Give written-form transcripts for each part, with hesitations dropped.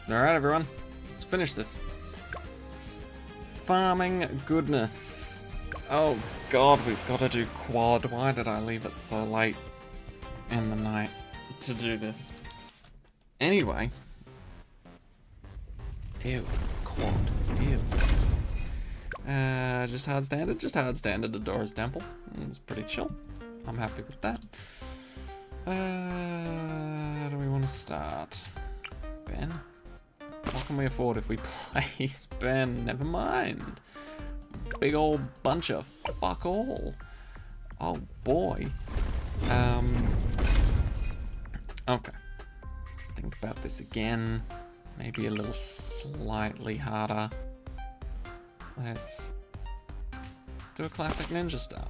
Alright, everyone. Let's finish this. Farming goodness. Oh god, we've got to do quad. Why did I leave it so late in the night to do this? Anyway. Ew. Quad. Ew. Just hard standard. Just hard standard Adora's Temple. It's pretty chill. I'm happy with that. How do we want to start? Ben? What can we afford if we place Ben? Never mind. Big old bunch of fuck all. Oh boy. Okay. Let's think about this again. Maybe a little slightly harder. Let's do a classic ninja start.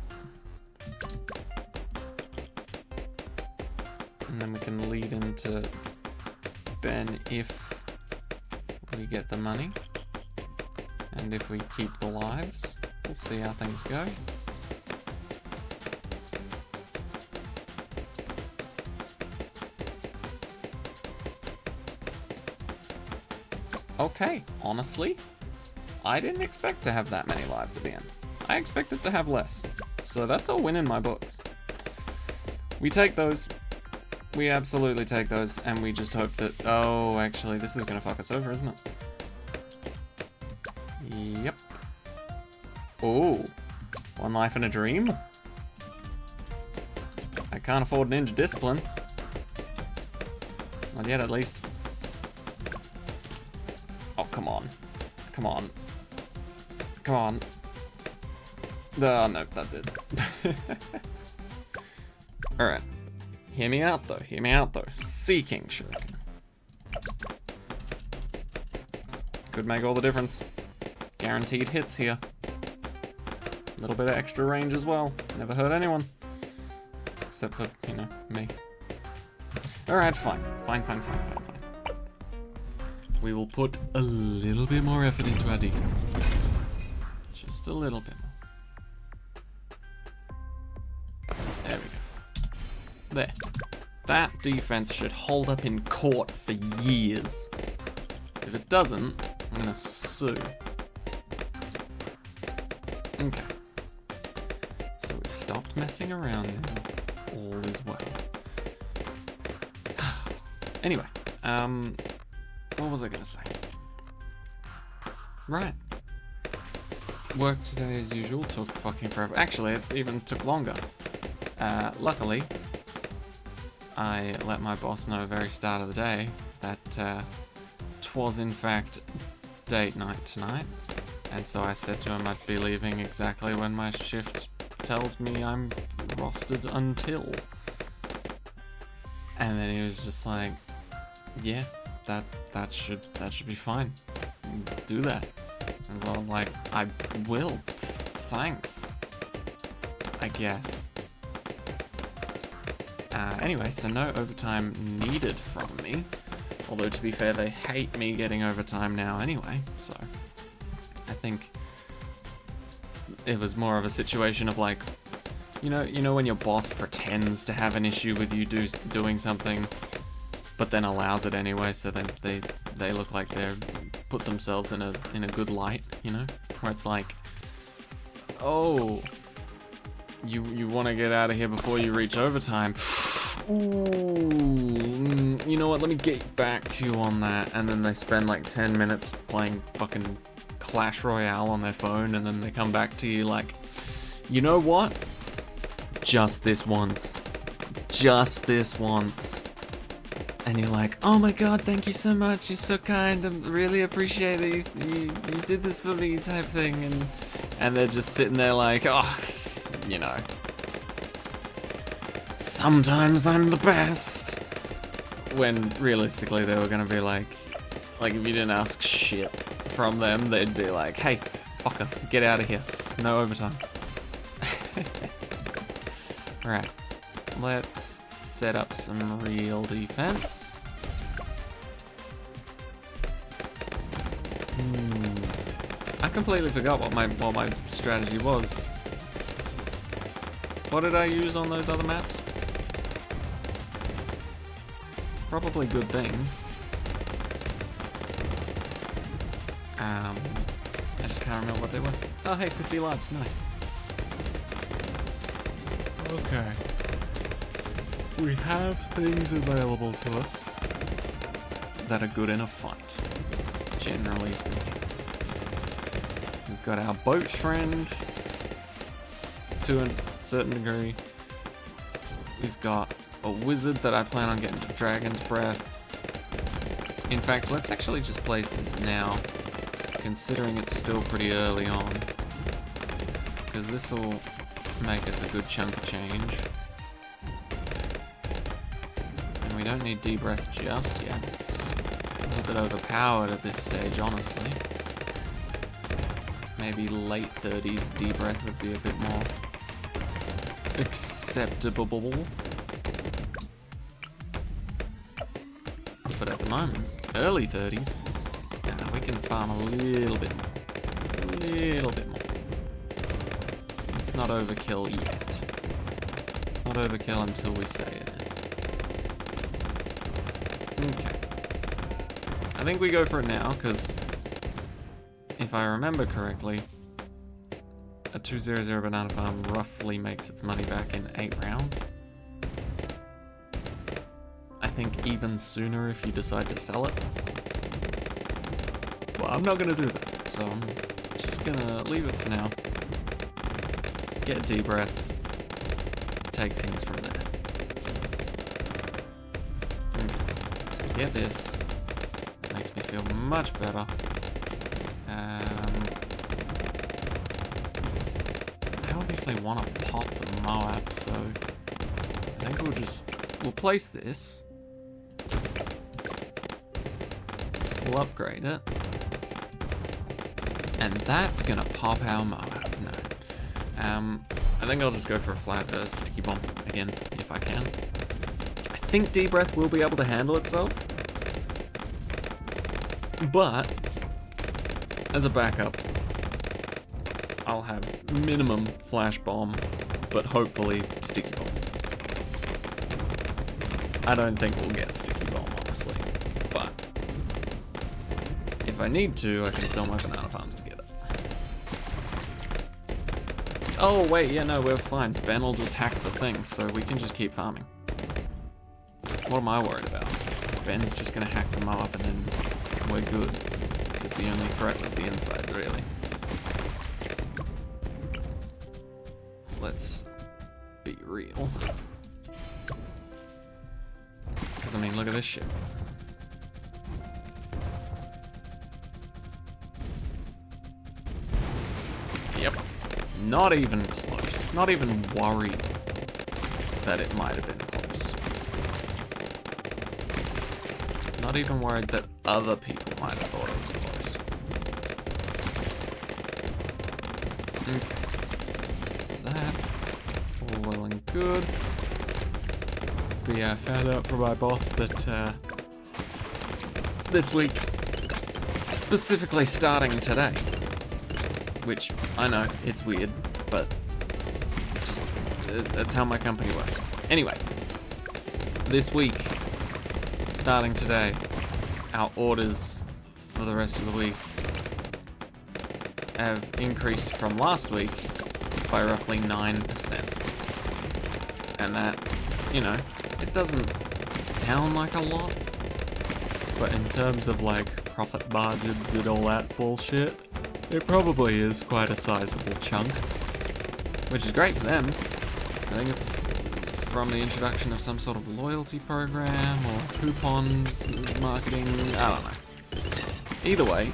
And then we can lead into Ben if we get the money. And if we keep the lives. We'll see how things go. Okay, honestly, I didn't expect to have that many lives at the end. I expected to have less. So that's a win in my books. We take those. We absolutely take those, and we just hope that... Oh, actually, this is gonna fuck us over, isn't it? Yep. Oh, one life and a dream? I can't afford ninja discipline. Not yet, at least. Oh, come on. Come on. Come on. Oh, no, that's it. Alright. Hear me out, though. Hear me out, though. Seeking Shuriken. Could make all the difference. Guaranteed hits here. A little bit of extra range as well. Never hurt anyone. Except for, you know, me. Alright, fine. Fine. We will put a little bit more effort into our defense. Just a little bit more. There we go. There. That defense should hold up in court for years. If it doesn't, I'm gonna sue. Okay. So we've stopped messing around now. All is well. Anyway, what was I gonna say? Right. Work today as usual took fucking forever. Actually, it even took longer. Luckily, I let my boss know very start of the day that 'twas in fact date night tonight. And so I said to him I'd be leaving exactly when my shift tells me I'm rostered until. And then he was just like, yeah, that should be fine. Do that. And so I was like, I will. Thanks. I guess. Anyway, so no overtime needed from me. Although to be fair, they hate me getting overtime now anyway, so I think it was more of a situation of like, you know when your boss pretends to have an issue with you doing something, but then allows it anyway, so then they look like they're put themselves in a good light, you know, where it's like, oh, you want to get out of here before you reach overtime. Ooh, you know what? Let me get back to you on that, and then they spend like 10 minutes playing fucking Clash Royale on their phone, and then they come back to you like, you know what? Just this once. Just this once. And you're like, oh my god, thank you so much, you're so kind, I really appreciate it, you did this for me type thing, and they're just sitting there like, oh, you know, sometimes I'm the best. When realistically they were gonna be like if you didn't ask shit from them, they'd be like, hey, fucker, get out of here, no overtime. Alright, let's set up some real defense. I completely forgot what my strategy was. What did I use on those other maps? Probably good things. can't remember what they were. Oh, hey, 50 lives, nice. Okay. We have things available to us that are good in a fight, generally speaking. We've got our boat friend, to a certain degree. We've got a wizard that I plan on getting to Dragon's Breath. In fact, let's actually just place this now, considering it's still pretty early on, because this will make us a good chunk of change. And we don't need D-Breath just yet. It's a little bit overpowered at this stage, honestly. Maybe late 30s D-Breath would be a bit more acceptable. But at the moment, early 30s, we can farm a little bit more. A little bit more. It's not overkill yet. Not overkill until we say it is. Okay. I think we go for it now, because if I remember correctly, a 200 banana farm roughly makes its money back in 8 rounds. I think even sooner if you decide to sell it. Well, I'm not going to do that, so I'm just going to leave it for now. Get D-Breath, take things from there. So we get this, makes me feel much better. I obviously want to pop the Moab, so I think we'll place this. We'll upgrade it. And that's gonna pop our Moab. No. I think I'll just go for a flat sticky bomb again, if I can. I think D-Breath will be able to handle itself. But, as a backup, I'll have minimum flash bomb, but hopefully sticky bomb. I don't think we'll get sticky bomb, honestly. But, if I need to, I can sell my banana farms to get it. Oh, wait, yeah, no, we're fine. Ben will just hack the thing, so we can just keep farming. What am I worried about? Ben's just gonna hack them up and then we're good. Because the only threat was the insides, really. Let's be real. Because, I mean, look at this shit. Yep. Not even close. Not even worried that it might have been close. Not even worried that other people might have thought it was close. Okay. Is that all well and good? But yeah, I found out from my boss that this week, specifically starting today, which I know it's weird, but just, that's how my company works. Anyway, this week, starting today, our orders for the rest of the week have increased from last week by roughly 9%. And that, you know, it doesn't sound like a lot, but in terms of like profit margins and all that bullshit, it probably is quite a sizable chunk, which is great for them. I think it's from the introduction of some sort of loyalty program or coupons marketing, I don't know. Either way,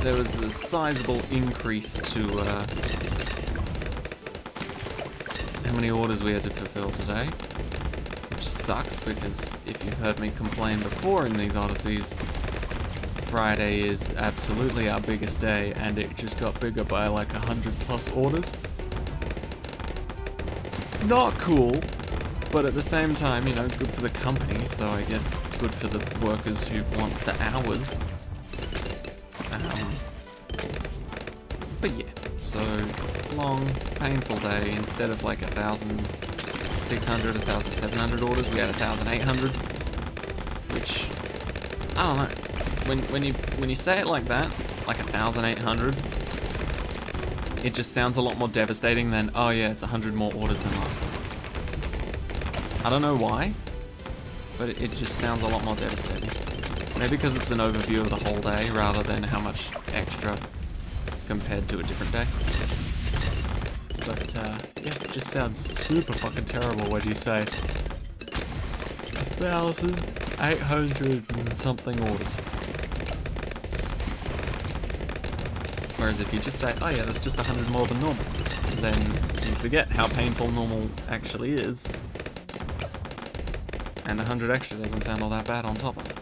there was a sizable increase to how many orders we had to fulfill today, which sucks because if you've heard me complain before in these Odysseys, Friday is absolutely our biggest day, and it just got bigger by like 100+ orders. Not cool, but at the same time, you know, good for the company, so I guess good for the workers who want the hours. But yeah, so long, painful day. Instead of like 1,600, 1,700 orders, we had 1,800, which I don't know. When you say it like that, like 1,800, it just sounds a lot more devastating than, oh yeah, it's 100 more orders than last time. I don't know why, but it just sounds a lot more devastating. Maybe because it's an overview of the whole day rather than how much extra compared to a different day. But yeah, it just sounds super fucking terrible when you say 1,800 and something orders. Whereas if you just say, oh yeah, that's just 100 more than normal, then you forget how painful normal actually is. And 100 extra doesn't sound all that bad on top of it.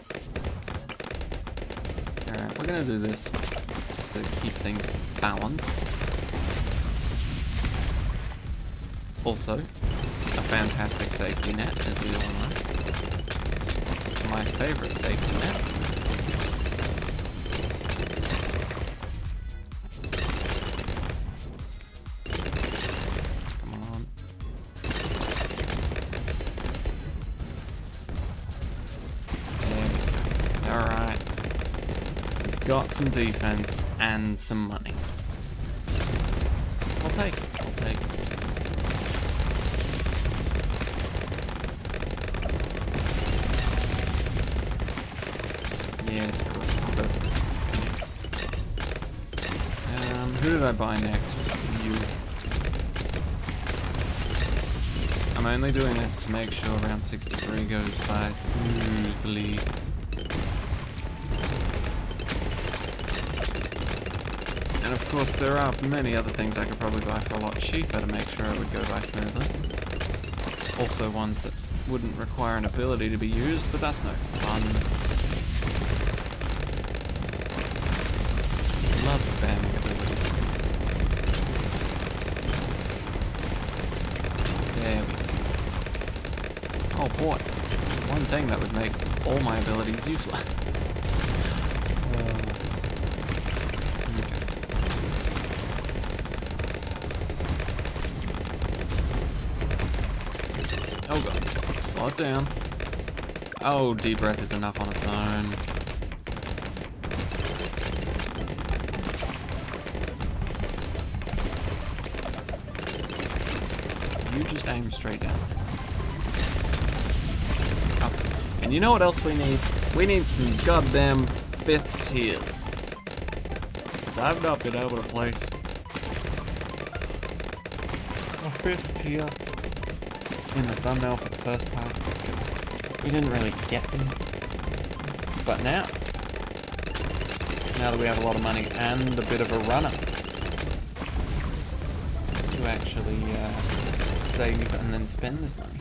Alright, we're gonna do this just to keep things balanced. Also, a fantastic safety net, as we all know. My favorite safety net. Come on. There we go. Alright. We've got some defense and some money. I'll take it. I'll take it. Yes, perfect. Who did I buy next? You. I'm only doing this to make sure round 63 goes by smoothly. And of course, there are many other things I could probably buy for a lot cheaper to make sure it would go by smoothly. Also ones that wouldn't require an ability to be used, but that's no fun. Love spamming abilities. There we go. Oh boy. One thing that would make all my abilities useless. Okay. Oh god. Slow it down. Oh, deep breath is enough on its own. You just aim straight down. Oh. And you know what else we need? We need some goddamn 5th tiers. Because I've not been able to place a 5th tier in the thumbnail for the first part. We didn't really get them. But now that we have a lot of money and a bit of a runner to actually save and then spend this money.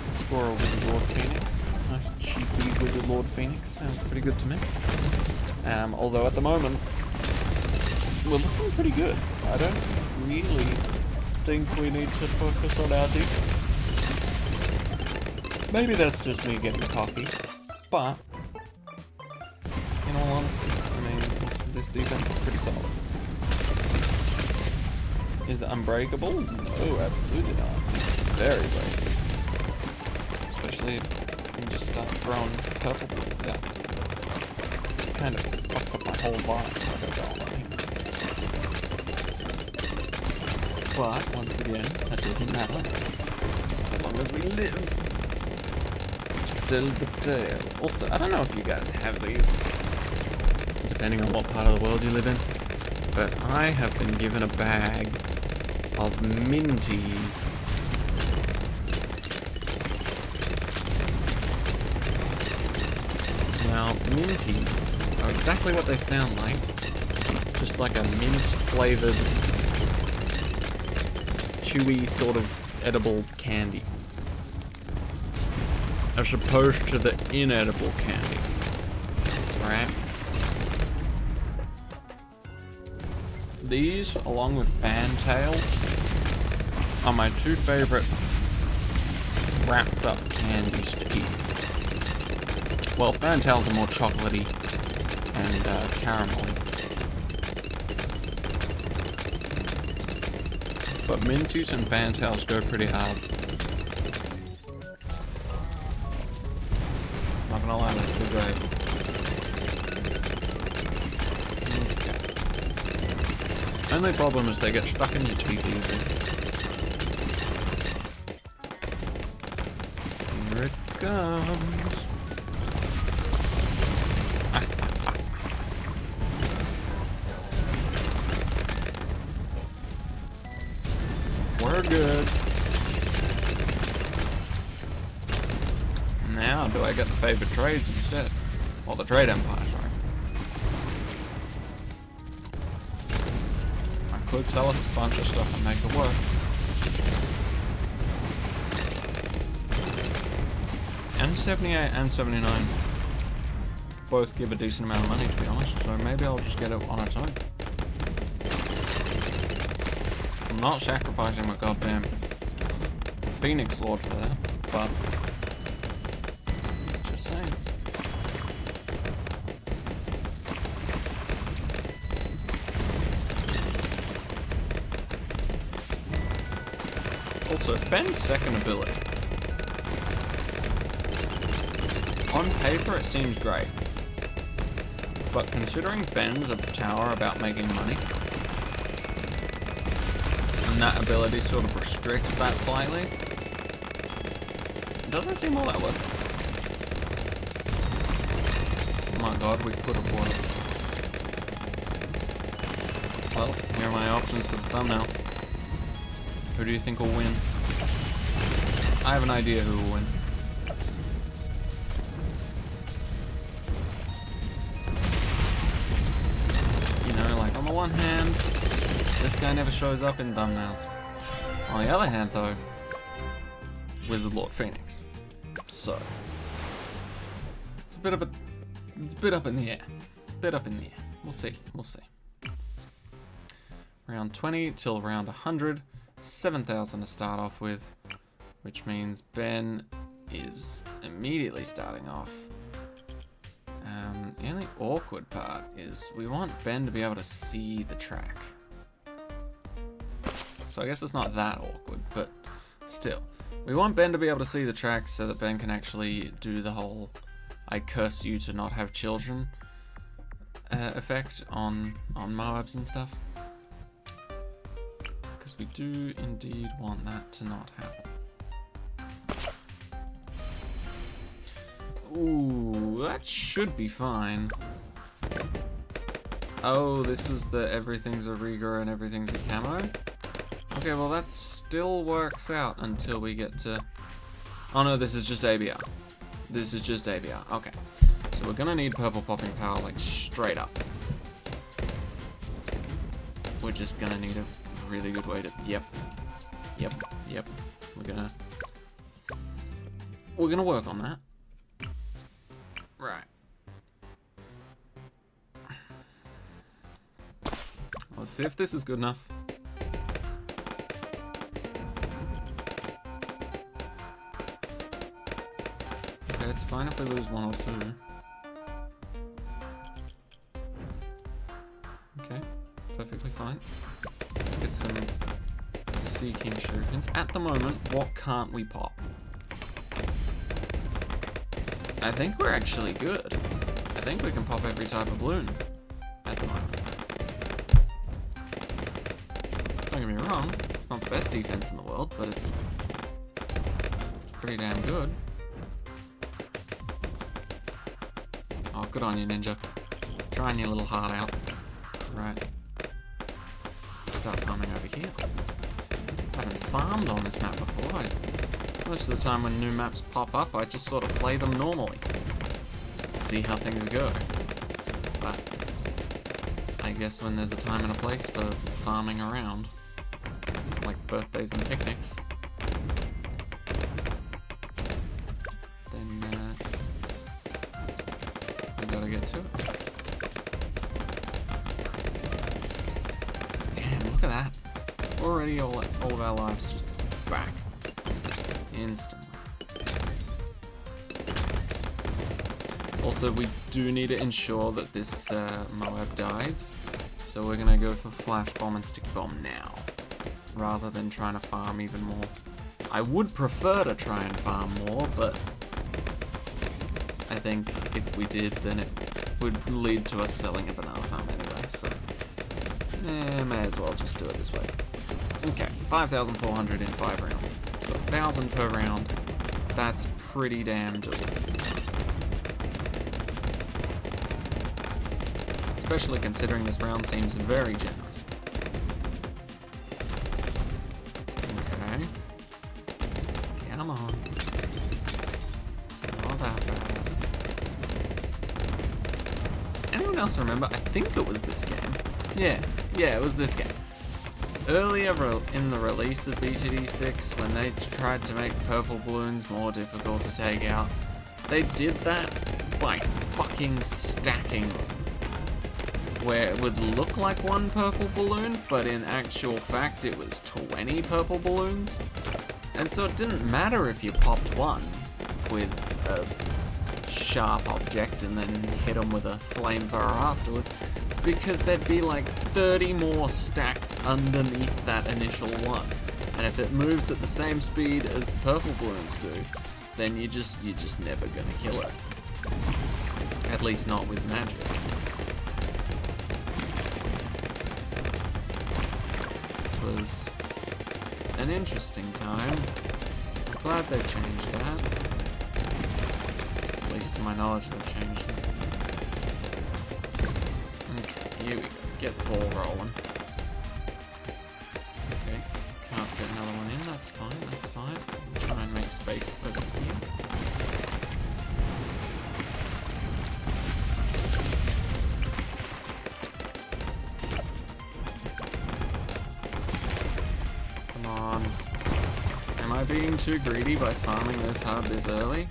Score a Wizard Lord Phoenix. Nice cheapy Wizard Lord Phoenix. Sounds pretty good to me. Although at the moment, we're looking pretty good. I don't really think we need to focus on our defense. Maybe that's just me getting cocky, but in all honesty, I mean, this defense is pretty solid. Is it unbreakable? No, absolutely not. It's very breakable. Especially if you can just start throwing purple bullets out. It kind of fucks up my whole vibe. But, once again, that doesn't matter. So long as we live. Also, I don't know if you guys have these, depending on what part of the world you live in, but I have been given a bag of minties. Now, minties are exactly what they sound like. Just like a mint-flavored, chewy sort of edible candy. As opposed to the inedible candy. Right? These, along with fantails, are my two favorite wrapped up candies to eat. Well, fantails are more chocolatey and caramelly. But minties and fantails go pretty hard. Not gonna lie, that's pretty great. Okay. Only problem is they get stuck in your teeth easily. Here it comes. We're good. Now, do I get the favored trades instead? Well, the trade empire, sorry. I could sell us a bunch of stuff and make it work. And 78 and 79 both give a decent amount of money, to be honest, so maybe I'll just get it on its own. I'm not sacrificing my goddamn Phoenix Lord for that, but just saying. Also, Ben's second ability. On paper, it seems great. But considering Ben's a tower about making money, and that ability sort of restricts that slightly, it doesn't seem all that worth it. Oh my god, we could afford it. Well, here are my options for the thumbnail. Who do you think will win? I have an idea who will win. You know, like on the one hand, this guy never shows up in thumbnails. On the other hand though, Wizard Lord Phoenix. So it's a bit up in the air. We'll see. Round 20 till round 100. 7,000 to start off with, which means Ben is immediately starting off. The only awkward part is we want Ben to be able to see the track. So I guess it's not that awkward, but still. We want Ben to be able to see the track so that Ben can actually do the whole I curse you to not have children effect on Moabs and stuff. We do indeed want that to not happen. Ooh, that should be fine. Oh, this was the everything's a regrow and everything's a camo? Okay, well that still works out until we get to... Oh no, this is just ABR. This is just ABR, okay. So we're gonna need purple popping power like straight up. We're just gonna need a really good way to... Yep. We're gonna work on that. Right. Let's see if this is good enough. Okay, it's fine if we lose one or two. Okay, perfectly fine. Let's get some Seeking Shurikens. At the moment, what can't we pop? I think we're actually good. I think we can pop every type of balloon at the moment. Don't get me wrong, it's not the best defense in the world, but it's pretty damn good. Oh, good on you, Ninja. Trying your little heart out. Right. Start farming over here. I haven't farmed on this map before. Most of the time when new maps pop up, I just sort of play them normally. See how things go. But I guess when there's a time and a place for farming around, like birthdays and picnics, then we gotta get to it. Damn, look at that. Already all of our lives just back. Instantly. Also, we do need to ensure that this Moab dies, so we're gonna go for Flash Bomb and Sticky Bomb now, rather than trying to farm even more. I would prefer to try and farm more, but I think if we did, then it would lead to us selling a banana farm anyway, so May as well just do it this way. Okay, 5,400 in 5 rounds. So 1,000 per round. That's pretty damn doable. Especially considering this round seems very generous. Okay. Come on. It's not that bad. Anyone else remember? I think it was this game. Yeah, it was this game. Earlier in the release of BTD6, when they tried to make purple balloons more difficult to take out, they did that by fucking stacking them. Where it would look like one purple balloon, but in actual fact it was 20 purple balloons. And so it didn't matter if you popped one with a sharp object and then hit them with a flamethrower afterwards, because there'd be like 30 more stacked underneath that initial one. And if it moves at the same speed as the purple balloons do, then you're just never gonna kill it. At least not with magic. Was an interesting time. I'm glad they've changed that. At least to my knowledge they've changed it. Okay, here we go. Get the ball rolling. Okay, can't get another one in, that's fine, that's fine. Try and make space over here. Am I being too greedy by farming this hard this early?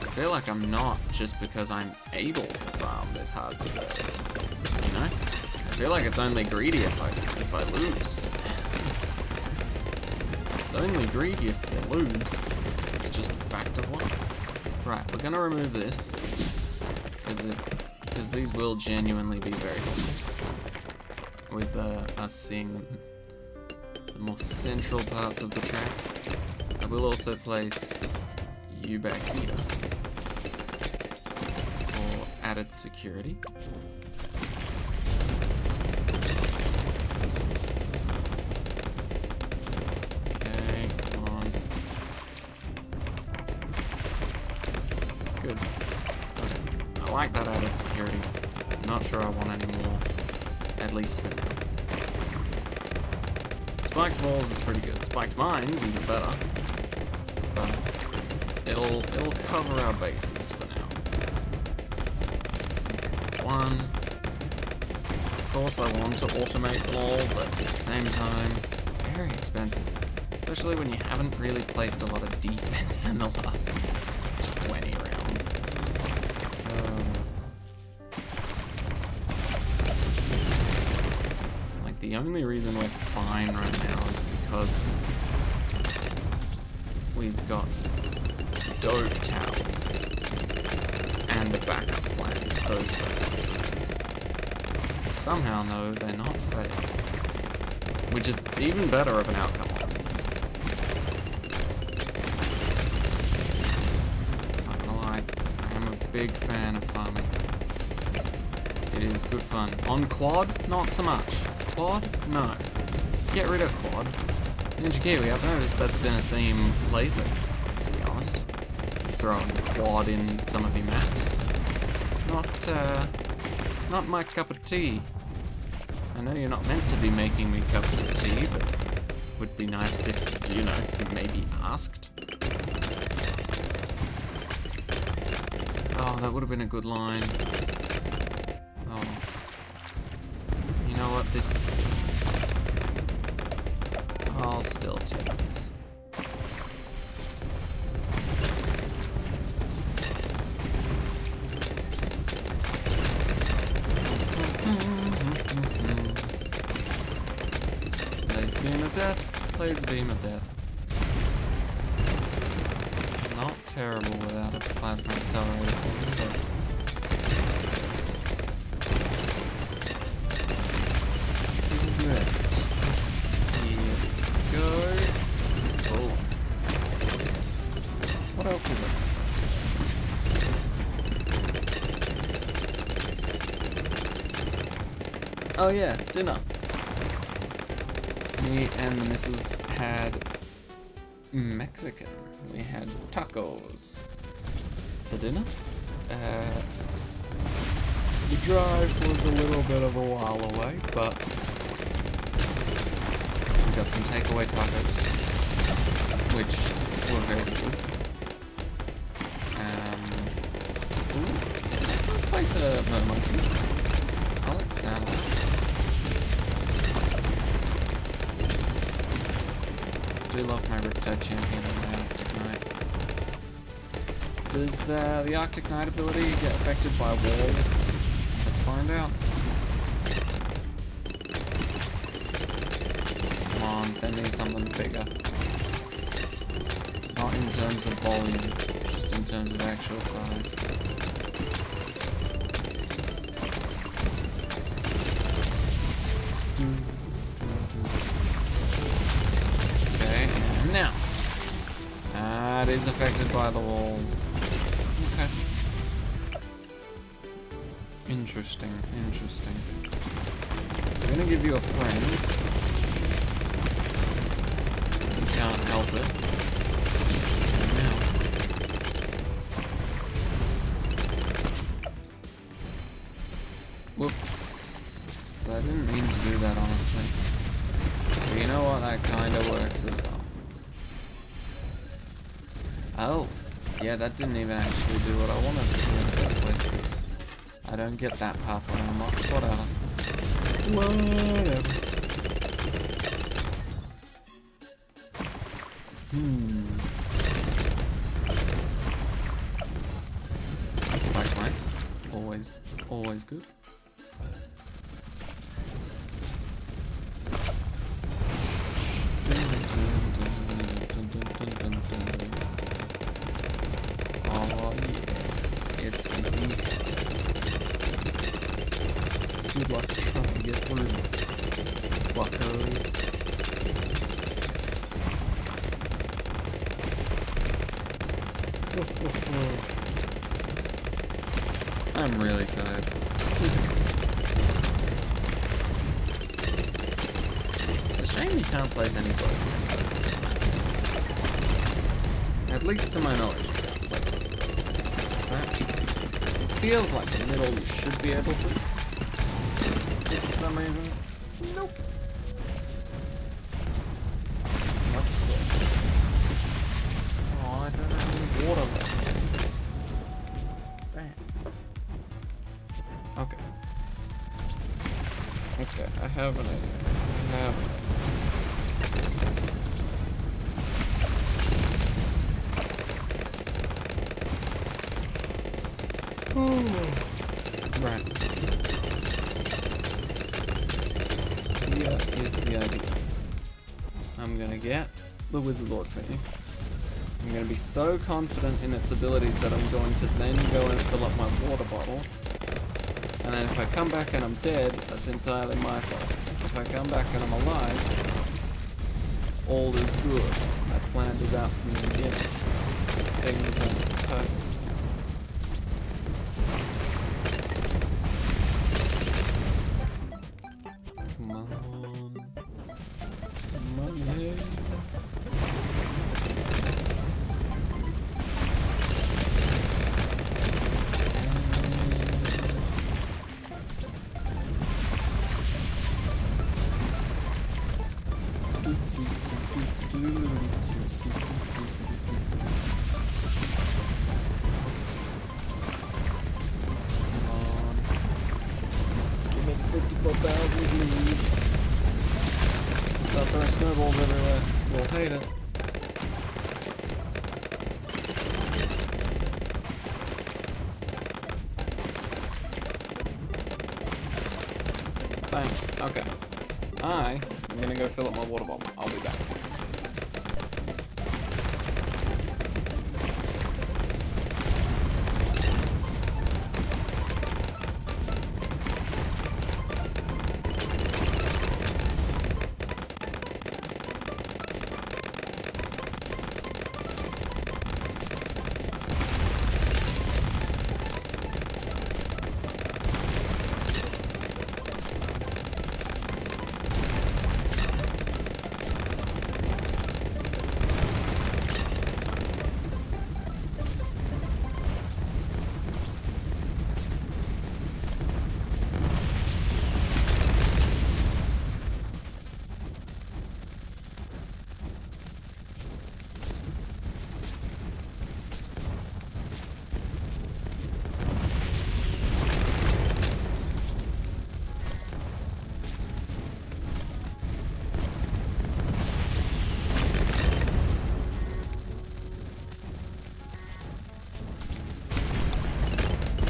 I feel like I'm not, just because I'm able to farm this hard this early. You know? I feel like it's only greedy if I lose. It's only greedy if you lose. It's just a fact of life. Right, we're gonna remove this, because these will genuinely be very helpful with us seeing them. The more central parts of the track. I will also place you back here for added security. Okay, come on. Good. Okay. I like that added security. I'm not sure I want any more, at least for now. Spiked walls is pretty good. Spiked mines even better. But it'll cover our bases for now. One. Of course I want to automate them all, but at the same time, very expensive. Especially when you haven't really placed a lot of defense in the last 20 rounds. The only reason we're fine right now is because we've got dope towers and a backup plan. Those fail. Somehow, no, they're not fail. Which is even better of an outcome, honestly. Not gonna lie, I am a big fan of farming. It is good fun. On quad, not so much. Quad? No. Get rid of quad. Ninja Kiwi, I've noticed that's been a theme lately, to be honest. Throwing quad in some of your maps. Not my cup of tea. I know you're not meant to be making me cups of tea, but it would be nice if, you know, you maybe asked. Oh, that would have been a good line. Oh. You know what, this is stupid. I'll still take this. Laser beam of death, laser beam of death. Not terrible without a plasma accelerator, but good. Here we go. Oh. What else is there? Oh yeah, dinner. Me and the missus had Mexican. We had tacos for dinner. The drive was a little bit of a while away, but we got some takeaway tacos, which were very good. Ooh, let's place a monkey. I like the sound of that. I do love my Riptide Champion and my Arctic Knight. Does the Arctic Knight ability get affected by walls? Let's find out. Come on, send me something bigger. Not in terms of volume, just in terms of actual size. Okay, and now. That is affected by the walls. Okay. Interesting, interesting. I'm gonna give you a friend. You can't help it. And now. Whoops. I didn't mean to do that, honestly. But you know what? That kinda works as well. Oh. Yeah, that didn't even actually do what I wanted to do in the first place, 'cause I don't get that pathway unlocked. Whatever. Whatever. Black Knight. Always good. Oh yeah, it's gonna be good luck trying to get through. Bucko. I'm really tired. It's a shame you can't place any bullets. At least to my knowledge, you can't place any bullets in this map. Feels like the middle you should be able to. For some reason. Nope. That's good. Oh, I don't have any water left. Damn. Okay. Okay, I have an idea. I have an idea. Right. Here is the idea. I'm gonna get the Wizard Lord Phoenix. I'm gonna be so confident in its abilities that I'm going to then go and fill up my water bottle. And then if I come back and I'm dead, that's entirely my fault. If I come back and I'm alive, all is good. I planned it out from the beginning. Things went perfect. Come on. Come on, yeah. Give me 54,000, please. Stop throwing snowballs everywhere. We'll hate it. Thanks. Okay. I'm gonna go fill up my water bottle. I'll be back.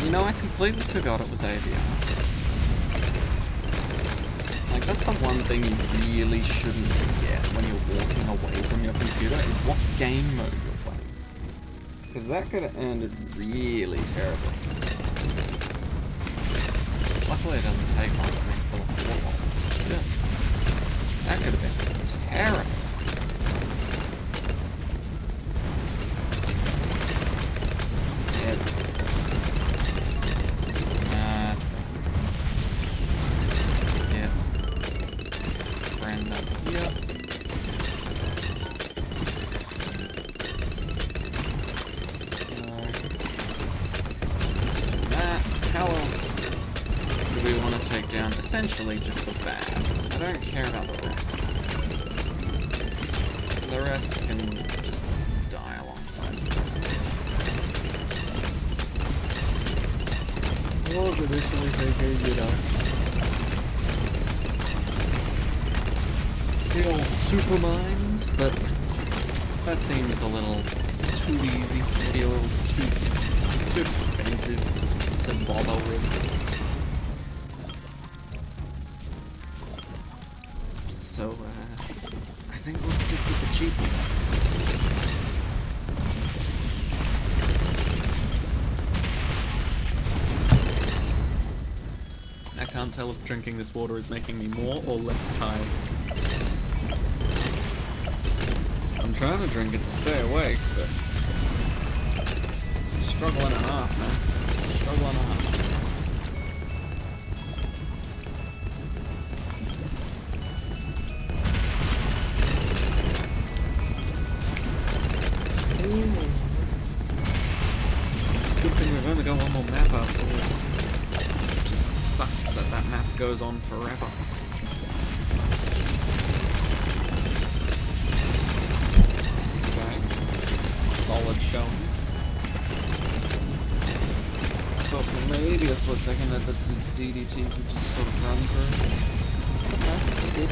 You know, I completely forgot it was AVR. Like, that's the one thing you really shouldn't forget when you're walking away from your computer is what game mode you're playing. Because that could have ended really terribly. Luckily it doesn't take long for me to fill up the wall. Still, that could have been terrible. Yeah. Up here. How else do we want to take down? Essentially just the bad. I don't care about the rest. The rest can just die alongside. What was initially thinking, you know? The old super mines, but that seems a little too easy, maybe a little too expensive to bother with. So, I think we'll stick with the cheap ones. I can't tell if drinking this water is making me more or less tired. I'm trying to drink it to stay awake, but struggling and a half, man. Struggling and a half. Good thing we've only got one more map afterwards. It just sucks that that map goes on forever. Solid showing. I thought for maybe a split second that the DDTs would just sort of run through. No, they did.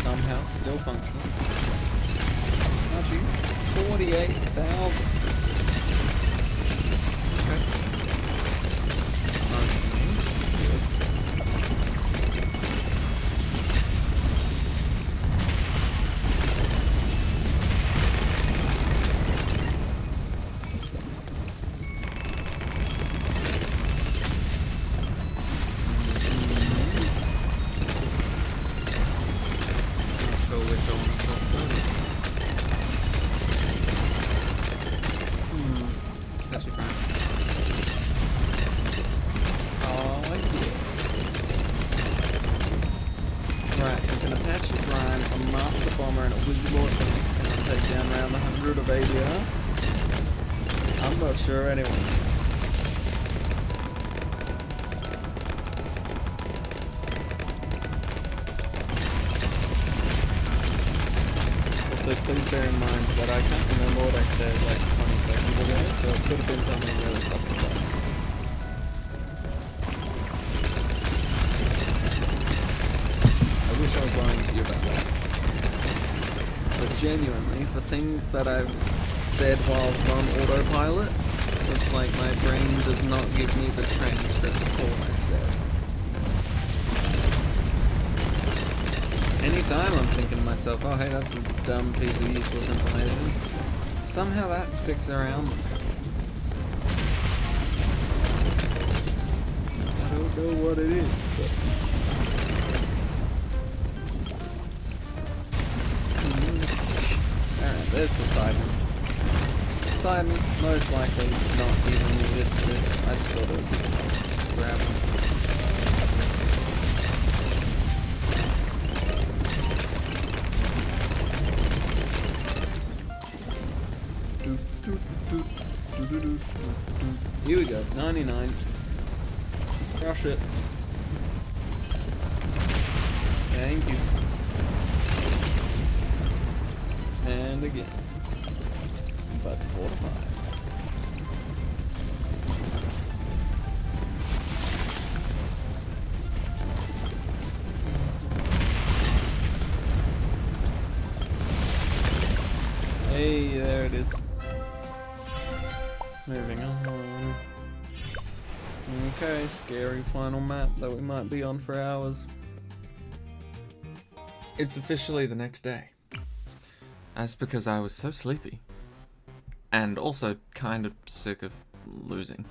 Somehow still functional. Actually, 48,000. Okay. I'm not sure anyway. Also, please bear in mind that I can't remember what I said like 20 seconds ago, so it could have been something really fucking bad. I wish I was lying to you about that. But genuinely, the things that I've said while on autopilot, it's like my brain does not give me the transcript of all I said. Anytime I'm thinking to myself, oh hey, that's a dumb piece of useless information, somehow that sticks around. I don't know what it is, but... Alright, there's Poseidon. Poseidon, most likely not even needed for this. I just thought it would grab him. Here we go, 99. Crush it. Okay, Thank you. And again. But 4 to 5. Hey, there it is. Moving on. Okay, scary final map that we might be on for hours. It's officially the next day. That's because I was so sleepy. And also kind of sick of losing.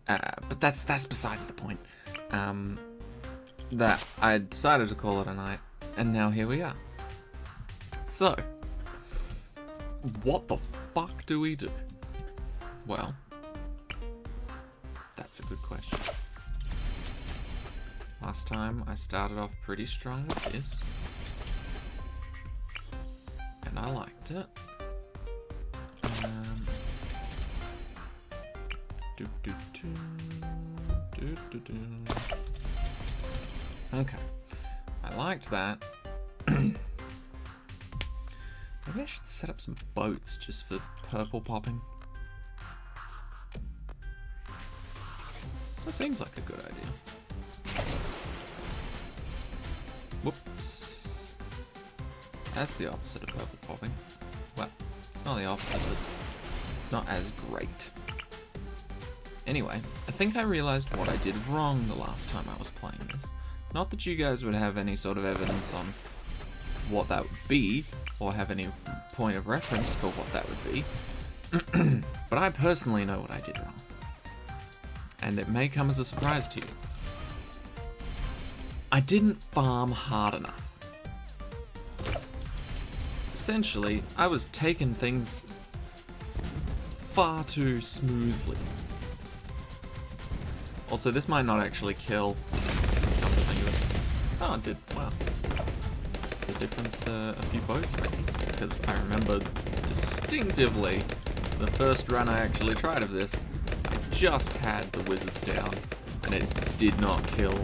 But that's besides the point. That I decided to call it a night, and now here we are. So, what the fuck do we do? Well, that's a good question. Last time I started off pretty strong with this, and I liked it. Okay, I liked that. Maybe I should set up some boats just for purple popping. That seems like a good idea. Whoops. That's the opposite of purple popping. Well, it's not the opposite, but it's not as great. Anyway, I think I realized what I did wrong the last time I was playing this. Not that you guys would have any sort of evidence on what that would be, or have any point of reference for what that would be. But I personally know what I did wrong. And it may come as a surprise to you. I didn't farm hard enough. Essentially, I was taking things far too smoothly. Also, this might not actually kill. Come to think of it. Oh, it did. Wow. The difference, a few boats maybe. Because I remember distinctively the first run I actually tried of this, I just had the wizards down, and it did not kill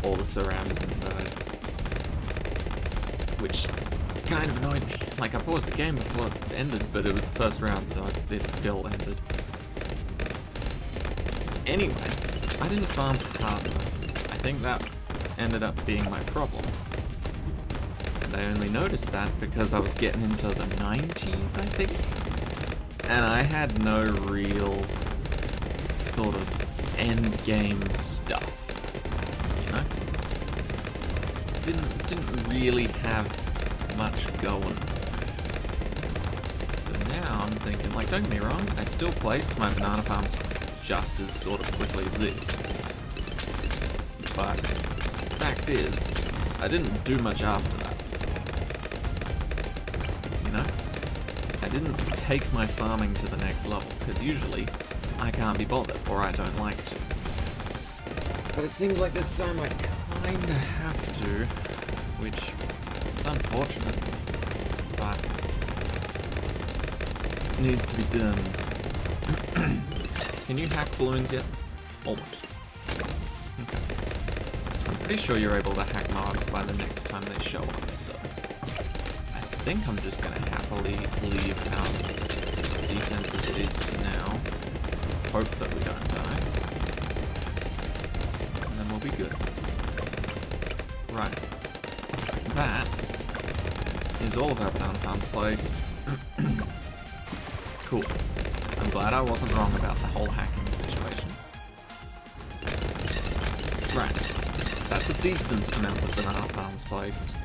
all the surrounders inside. Which kind of annoyed me. Like, I paused the game before it ended, but it was the first round, so it still ended. Anyway, I didn't farm hard enough. I think that ended up being my problem. And I only noticed that because I was getting into the 90s, I think. And I had no real sort of end game stuff, you know? Didn't really have much going. So now I'm thinking, like, don't get me wrong, I still placed my banana farms just as sort of quickly as this. But the fact is, I didn't do much after that. You know? I didn't take my farming to the next level, because usually I can't be bothered, or I don't like to. But it seems like this time I kinda have to, which is unfortunate, but needs to be done. Can you hack balloons yet? Almost. Okay. I'm pretty sure you're able to hack mobs by the next time they show up, so I think I'm just gonna happily leave our defense as it is for now. Hope that we don't die. And then we'll be good. Right. That is all of our banana farms placed. Cool. I'm glad I wasn't wrong about the whole hacking situation. Right. That's a decent amount of banana farms placed.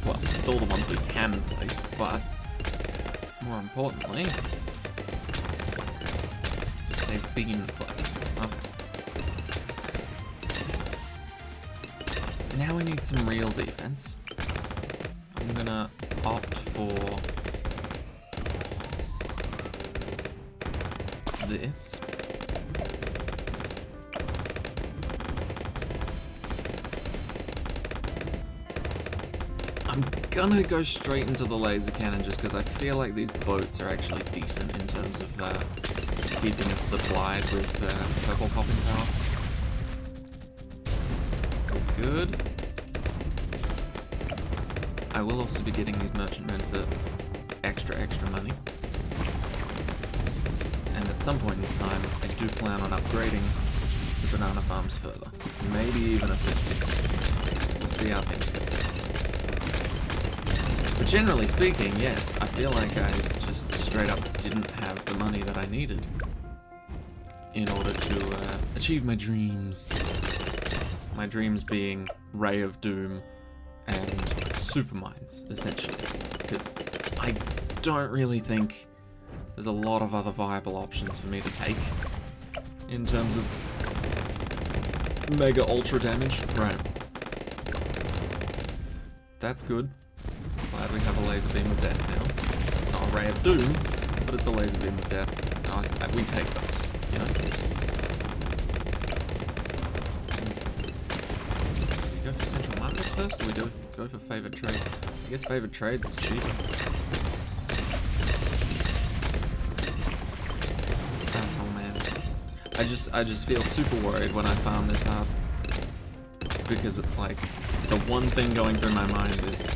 Well, it's all the ones we can place, but more importantly, they've been placed. Okay. Now we need some real defense. I'm gonna opt for this. I'm gonna go straight into the laser cannon just because I feel like these boats are actually decent in terms of keeping us supplied with purple popping power. Good. I will also be getting these merchantmen for extra money. And at some point in time, I do plan on upgrading the banana farms further. Maybe even a 50. We'll see how things go. But generally speaking, yes, I feel like I just straight up didn't have the money that I needed in order to achieve my dreams. My dreams being Ray of Doom and Supermines, essentially. Because I don't really think there's a lot of other viable options for me to take in terms of mega ultra damage. Right. That's good. Glad we have a laser beam of death now. Not a Ray of Doom, but it's a laser beam of death. We take those, you know? Go for central markets first, or we go for favored trade? I guess favored trades is cheaper. Oh man. I just feel super worried when I farm this hard. Because it's like, the one thing going through my mind is,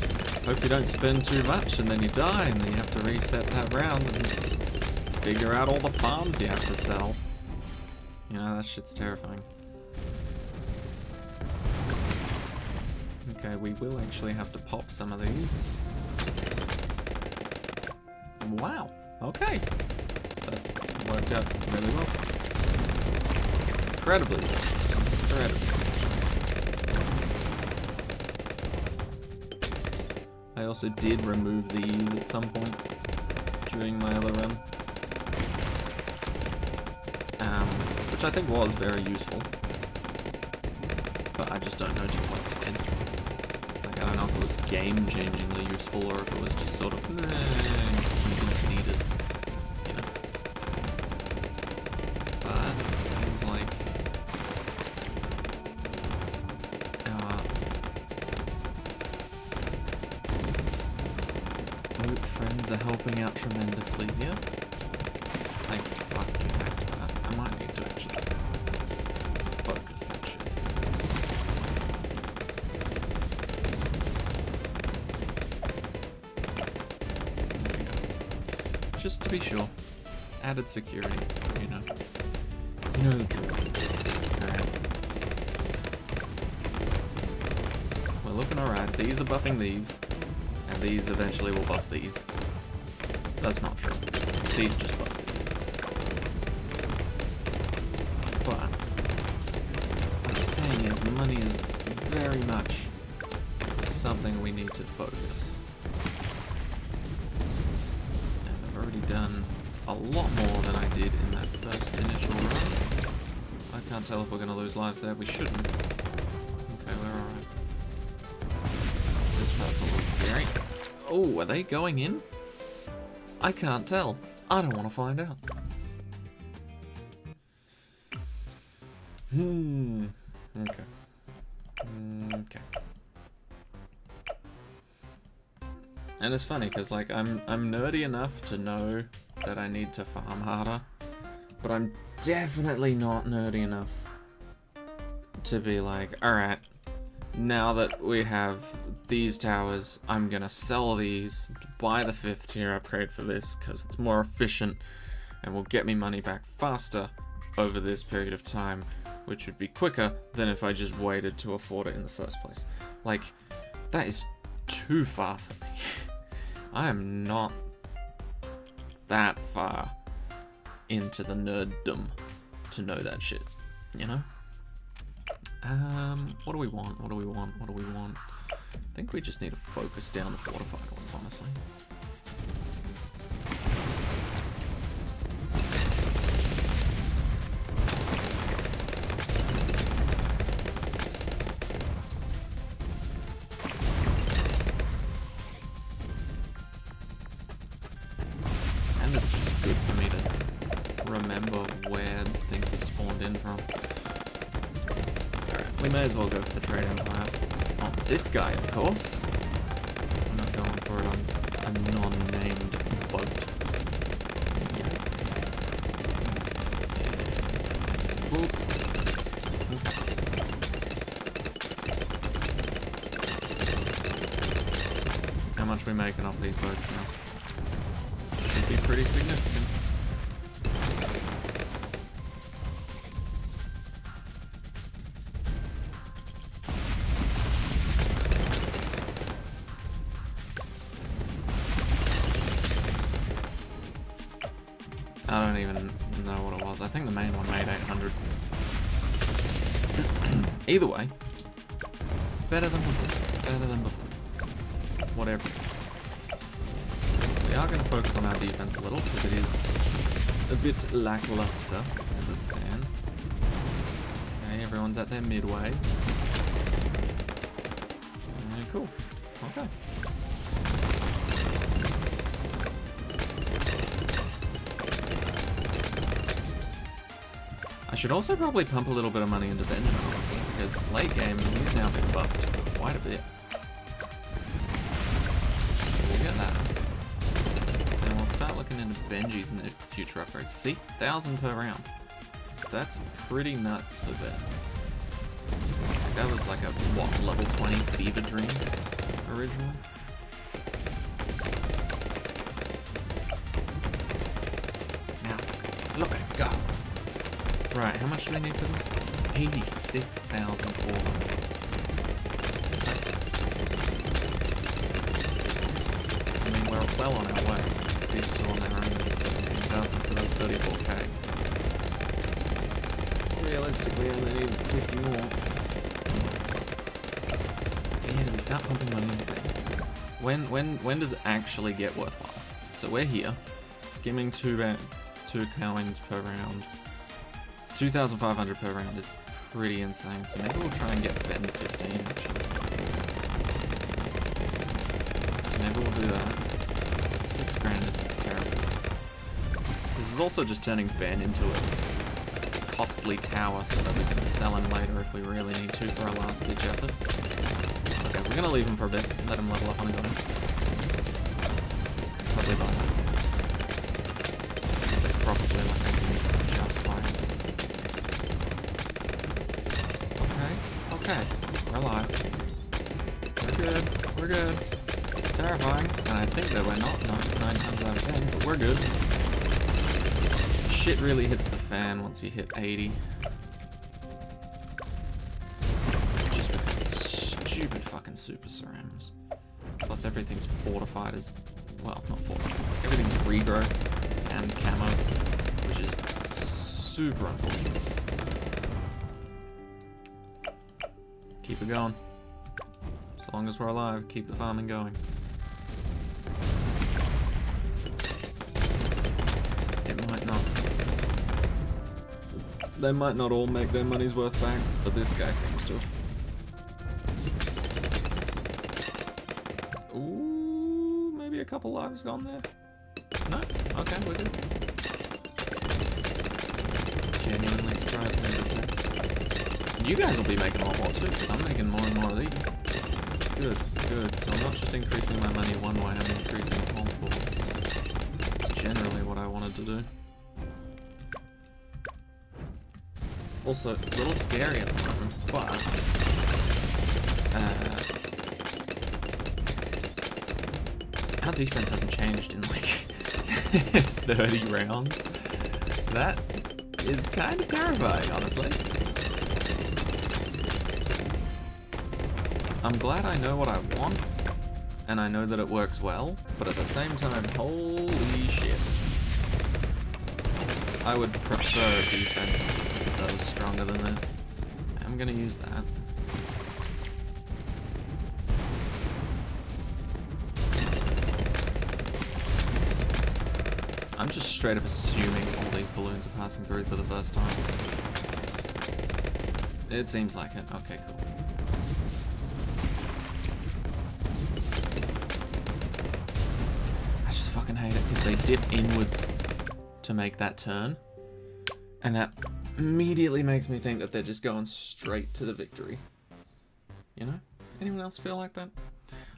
hope you don't spend too much and then you die and then you have to reset that round and figure out all the farms you have to sell. You know, that shit's terrifying. Okay, we will actually have to pop some of these. Wow, okay. That worked out really well. Incredibly. I also did remove these at some point during my other run. Which I think was very useful. But I just don't know to what extent. Like, I don't know if it was game-changingly useful or if it was just sort of needed, you know. But it seems like our friends are helping out tremendously here. Thank fuck you hacked that. I might need to actually focus that shit. There we go. Just to be sure. Added security, you know. You know the drill. Alright. We're looking alright. These are buffing these. And these eventually will buff these. That's not true. These just buff these. But what I'm saying is money is very much something we need to focus. And I've already done a lot more than I did in that first initial run. I can't tell if we're going to lose lives there. We shouldn't. Okay, we're alright. This part's a little scary. Oh, are they going in? I can't tell. I don't want to find out. Okay. Okay. And it's funny because like I'm nerdy enough to know that I need to farm harder, but I'm definitely not nerdy enough to be like, all right, now that we have these towers, I'm gonna sell these, buy the 5th tier upgrade for this because it's more efficient and will get me money back faster over this period of time, which would be quicker than if I just waited to afford it in the first place. Like, that is too far for me. I am not that far into the nerddom to know that shit, you know? What do we want? What do we want? What do we want? I think we just need to focus down the fortified ones, honestly. And it's just good for me to remember where things have spawned in from. Alright, we may as well go for the trade empire. On this guy, of course. I'm not going for it on a non-named boat. Yikes. Oop. much we're making off these boats now. Should be pretty significant. I don't even know what it was. I think the main one made 800. Either way, better than before. Better than before. Whatever. We are going to focus on our defense a little because it is a bit lackluster as it stands. Okay, everyone's at their midway. Cool. Okay. I should also probably pump a little bit of money into Benjamin, honestly, because late game, he's now been buffed quite a bit. So we'll get that. Then we'll start looking into Benji's in the future upgrades. See? 1,000 per round. That's pretty nuts for Ben. That was like a, what, level 20 fever dream originally? Now, look at him go. Right, how much do we need for this? 86,400. I mean, we're well on our way. These two on their own is 17,000, so that's 34k. Realistically, I only need 50 more. Yeah, do we start pumping money into it? When does it actually get worthwhile? So we're here, skimming two coins per round. 2,500 per round is pretty insane, so maybe we'll try and get Ben 15 actually. So maybe we'll do that. 6 grand isn't terrible. This is also just turning Ben into a costly tower so that we can sell him later if we really need to for our last ditch effort. Okay, we're gonna leave him for a bit, let him level up on his own. Probably buy that. I say probably, like I can just buy it. Okay, we're alive. We're good. It's terrifying, and I think that we're not 9 times out of 10, but we're good. Shit really hits the fan once you hit 80. Just because of the stupid fucking super cerams. Plus everything's fortified as, well, not fortified, everything's regrowth and camo, which is super unfortunate. Keep it going. As long as we're alive, keep the farming going. It might not. They might not all make their money's worth back, but this guy seems to have. Ooh, maybe a couple lives gone there. No? Okay, we're good. Genuinely surprised me with that. You guys will be making a lot more too, because I'm making more and more of these. Good. So I'm not just increasing my money one way, I'm increasing it multiple. That's generally what I wanted to do. Also, a little scary at the moment, but our defense hasn't changed in like 30 rounds. That is kind of terrifying, honestly. I'm glad I know what I want, and I know that it works well, but at the same time, holy shit. I would prefer a defense that was stronger than this. I'm gonna use that. I'm just straight up assuming all these balloons are passing through for the first time. It seems like it. Okay, cool. I hate it because they dip inwards to make that turn, and that immediately makes me think that they're just going straight to the victory. You know? Anyone else feel like that?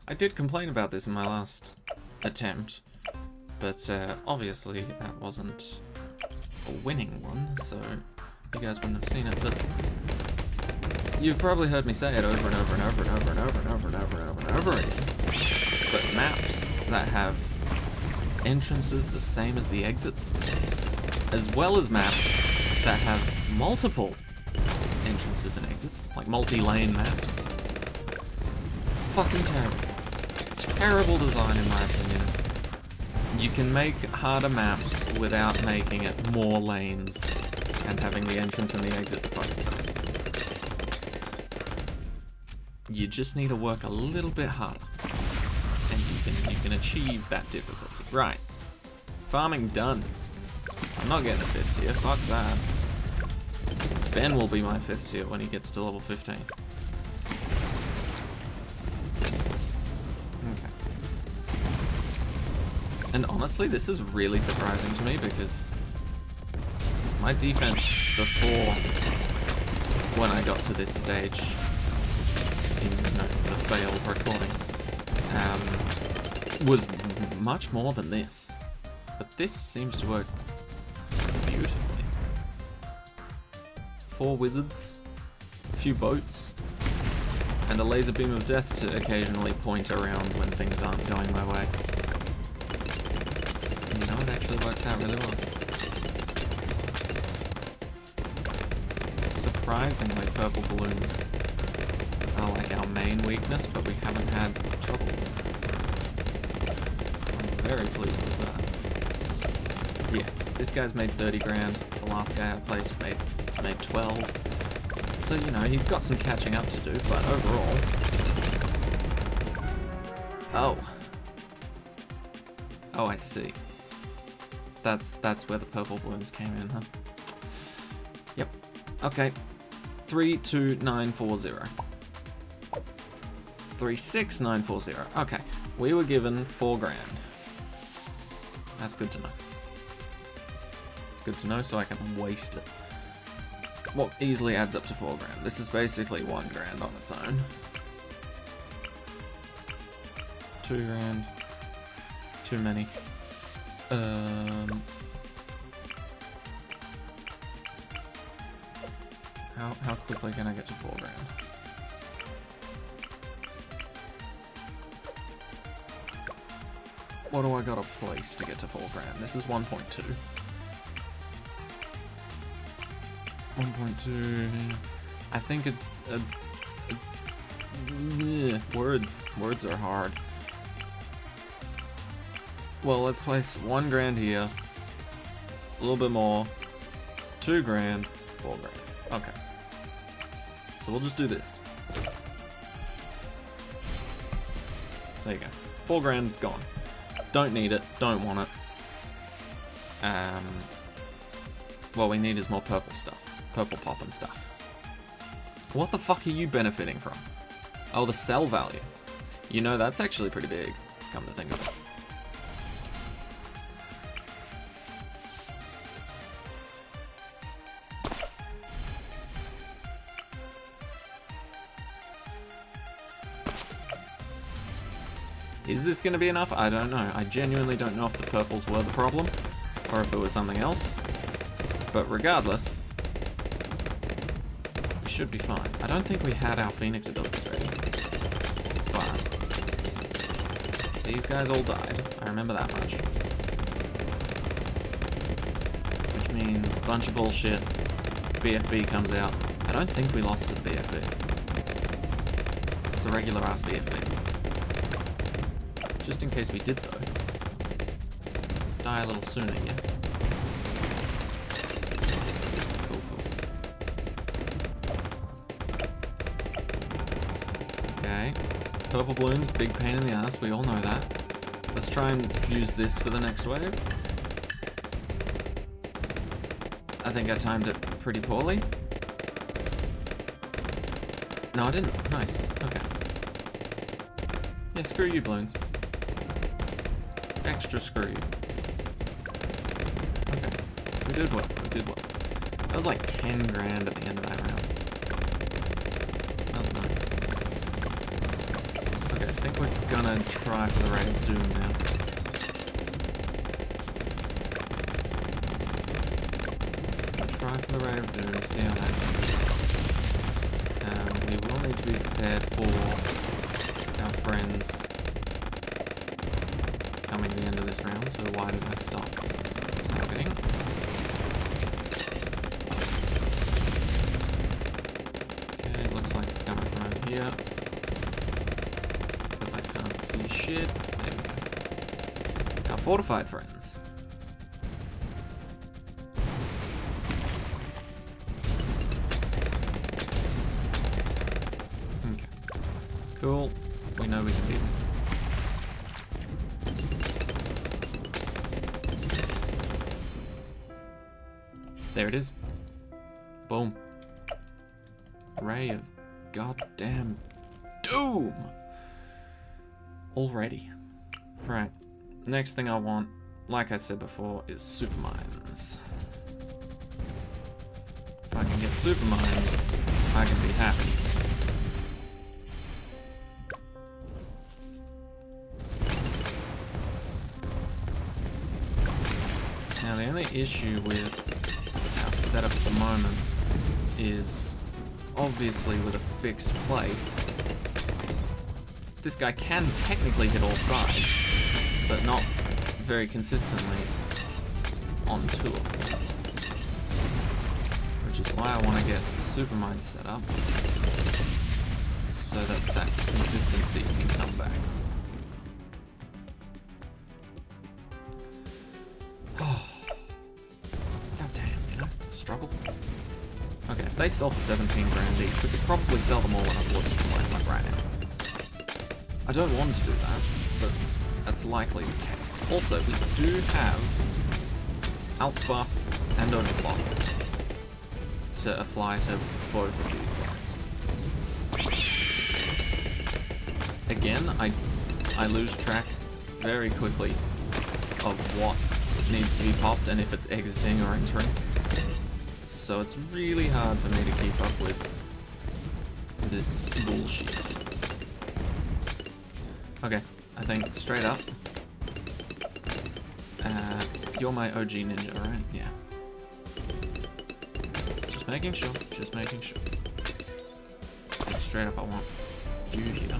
I did complain about this in my last attempt, but obviously that wasn't a winning one, so you guys wouldn't have seen it, but you've probably heard me say it over and over and over and over and over and over and over and over and over again. But maps that have entrances the same as the exits, as well as maps that have multiple entrances and exits, like multi-lane maps. Fucking terrible. Terrible design in my opinion. You can make harder maps without making it more lanes and having the entrance and the exit the fucking same. You just need to work a little bit harder, and you can achieve that difficulty. Right. Farming done. I'm not getting a 5th tier, fuck that. Ben will be my 5th tier when he gets to level 15. Okay. And honestly, this is really surprising to me because my defense before, when I got to this stage in the failed recording, was much more than this. But this seems to work beautifully. 4 wizards, a few boats, and a laser beam of death to occasionally point around when things aren't going my way. And you know, it actually works out really well. Surprisingly, purple balloons are like our main weakness, but we haven't had trouble with them. I'm very pleased with that. Yeah, this guy's made 30 grand. The last guy I placed made 12. So, you know, he's got some catching up to do, but overall... Oh, I see. That's where the purple balloons came in, huh? Yep. Okay. 32940. 36940. Okay. We were given 4 grand. That's good to know. It's good to know so I can waste it. What easily adds up to 4 grand. This is basically 1 grand on its own. 2 grand. Too many. How quickly can I get to 4 grand? What do I got to place to get to 4 grand? This is 1.2. 1.2. I think words are hard. Well, let's place 1 grand here. A little bit more. 2 grand. 4 grand. Okay. So we'll just do this. There you go. 4 grand gone. Don't need it. Don't want it. What we need is more purple stuff. Purple pop and stuff. What the fuck are you benefiting from? Oh, the sell value. You know, that's actually pretty big, come to think of it. Is this going to be enough? I don't know. I genuinely don't know if the purples were the problem, or if it was something else. But regardless, we should be fine. I don't think we had our Phoenix abilities ready. But these guys all died. I remember that much. Which means a bunch of bullshit. BFB comes out. I don't think we lost to the BFB. It's a regular ass BFB. Just in case we did though. Die a little sooner, yeah? Cool. Okay. Purple balloons, big pain in the ass, we all know that. Let's try and use this for the next wave. I think I timed it pretty poorly. No, I didn't. Nice. Okay. Yeah, screw you, balloons. Extra screw you. Okay. We did well. We did well. That was like 10 grand at the end of that round. That was nice. Okay, I think we're gonna try for the Ray of Doom now. Try for the Ray of Doom, see how that goes. We will need to be prepared for our friends coming to the end of this round, so why did I stop targeting? Okay, it looks like it's coming from over here. Because I can't see shit. There we go. Our fortified friends. Okay. Cool. We know we can beat them. There it is. Boom. Ray of goddamn doom. Already. Right. Next thing I want, like I said before, is super mines. If I can get super mines, I can be happy. Now the only issue with our setup at the moment is obviously with a fixed place. This guy can technically hit all sides, but not very consistently on tour. Which is why I want to get the supermine set up, so that that consistency can come back. Struggle. Okay, if they sell for 17 grand each, we could probably sell them all in a blitz from lines like right now. I don't want to do that, but that's likely the case. Also, we do have alt buff and overclock to apply to both of these guys. Again, I lose track very quickly of what needs to be popped and if it's exiting or entering. So it's really hard for me to keep up with this bullshit. Okay, I think straight up. You're my OG ninja, right? Yeah. Just making sure, just making sure. Straight up, I want you here.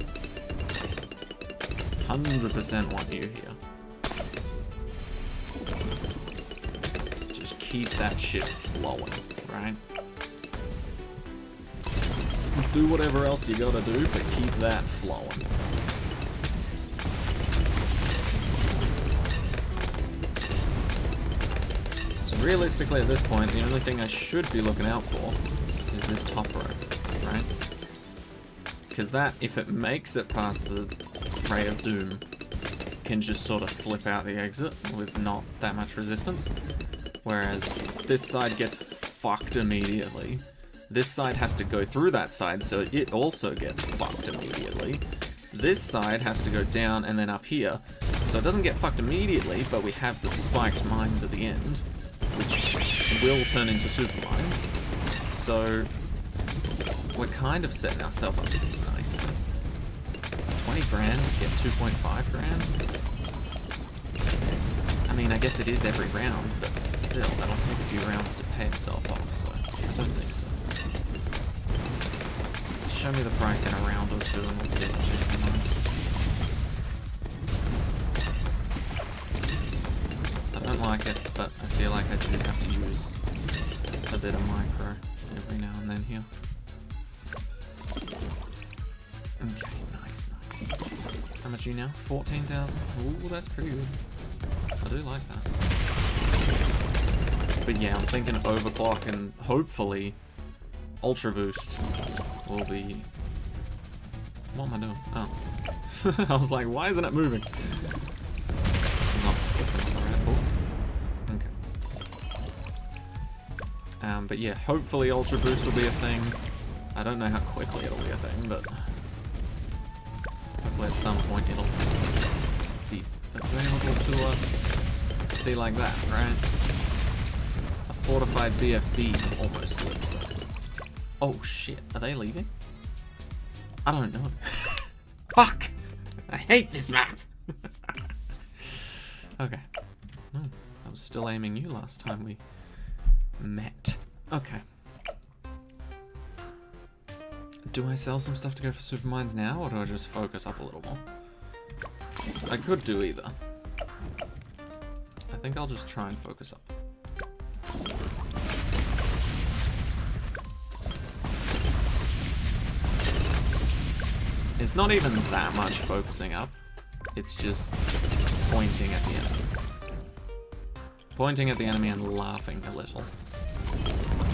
100% want you here. Just keep that shit flowing. Right? Do whatever else you gotta do, but keep that flowing. So realistically at this point, the only thing I should be looking out for is this top row, right? Because that, if it makes it past the Ray of Doom, can just sort of slip out the exit with not that much resistance. Whereas this side gets fucked immediately. This side has to go through that side, so it also gets fucked immediately. This side has to go down and then up here, so it doesn't get fucked immediately, but we have the spiked mines at the end, which will turn into super mines. So we're kind of setting ourselves up nicely. 20 grand, get 2.5 grand. I mean, I guess it is every round, but still, that'll take a few rounds to pay itself off, so I don't think so. Show me the price in a round or two and we'll see what shit come on. I don't like it, but I feel like I do have to use a bit of micro every now and then here. Okay, nice, nice. How much are you now? 14,000? Ooh, that's pretty good. I do like that. But yeah, I'm thinking overclock and hopefully ultra boost will be... What am I doing? Oh. I was like, why isn't it moving? Not flipping on the right foot. Okay. But yeah, hopefully ultra boost will be a thing. I don't know how quickly it'll be a thing, but hopefully at some point it'll be available to us. See, like that, right? A fortified BFB almost slipped. Oh shit, are they leaving? I don't know. Fuck! I hate this map! Okay. I was still aiming you last time we met. Okay. Do I sell some stuff to go for supermines now, or do I just focus up a little more? I could do either. I think I'll just try and focus up. It's not even that much focusing up. It's just pointing at the enemy. Pointing at the enemy and laughing a little.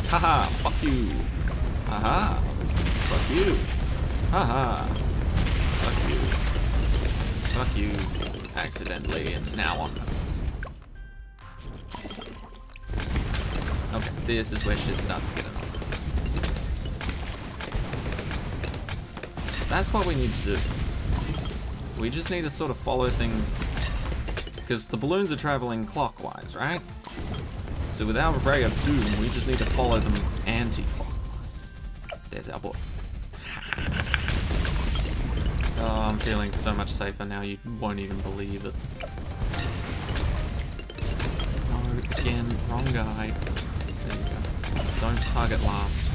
Haha, fuck you. Haha, fuck you. Haha, fuck you. Fuck you. Accidentally, and now on nose. Okay, this is where shit starts to get annoying. That's what we need to do. We just need to sort of follow things, because the balloons are traveling clockwise, right? So with our Ray of Doom, we just need to follow them anti-clockwise. There's our boy. Oh, I'm feeling so much safer now, you won't even believe it. Oh, again, wrong guy. There you go. Don't target last.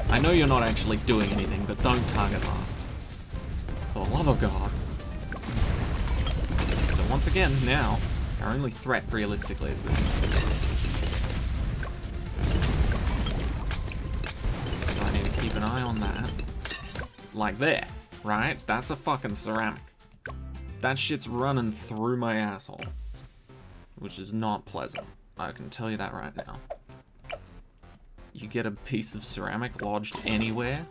I know you're not actually doing anything, but don't target last. For the love of God. So once again, now, our only threat realistically is this. So I need to keep an eye on that. Like there, right? That's a fucking ceramic. That shit's running through my asshole. Which is not pleasant. I can tell you that right now. You get a piece of ceramic lodged anywhere,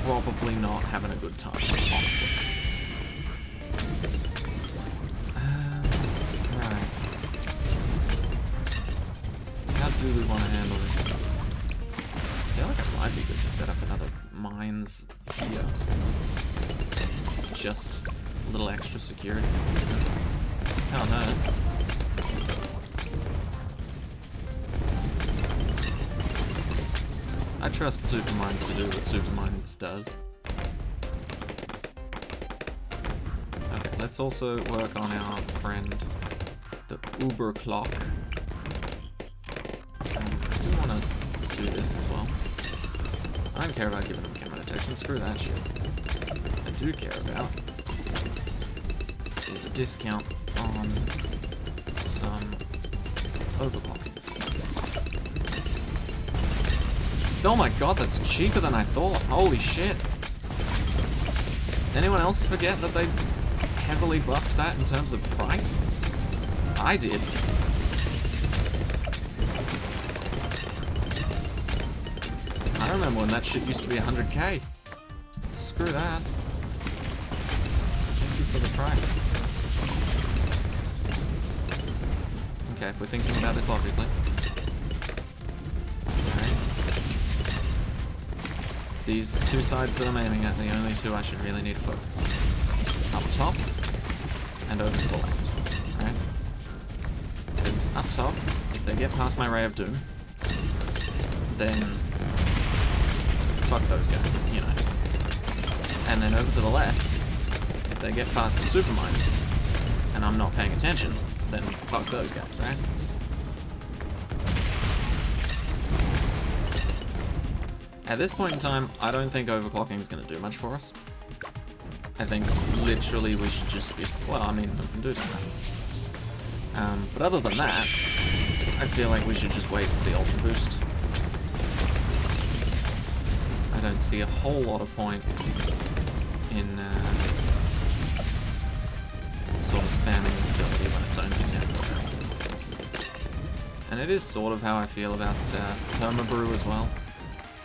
probably not having a good time, honestly. Right. How do we want to handle this? I feel like it might be good to set up another mines here. Just a little extra security. Oh no. I trust Supermines to do what Supermines does. Okay, let's also work on our friend, the Uber Clock. I do want to do this as well. I don't care about giving them camera detection, screw that shit. I do care about is a discount on some overclockings. Oh my god, that's cheaper than I thought. Holy shit. Anyone else forget that they heavily buffed that in terms of price? I did. I remember when that shit used to be 100k. Screw that. Thank you for the price. Okay, if we're thinking about this logically. These two sides that I'm aiming at are the only two I should really need to focus. Up top, and over to the left, right? Because up top, if they get past my Ray of Doom, then fuck those guys, you know. And then over to the left, if they get past the Supermines, and I'm not paying attention, then fuck those guys, right? At this point in time, I don't think overclocking is going to do much for us. I think literally we should just be, well, I mean, we can do that. But other than that, I feel like we should just wait for the Ultra Boost. I don't see a whole lot of point in sort of spamming this ability when it's only 10. And it is sort of how I feel about Permabrew as well.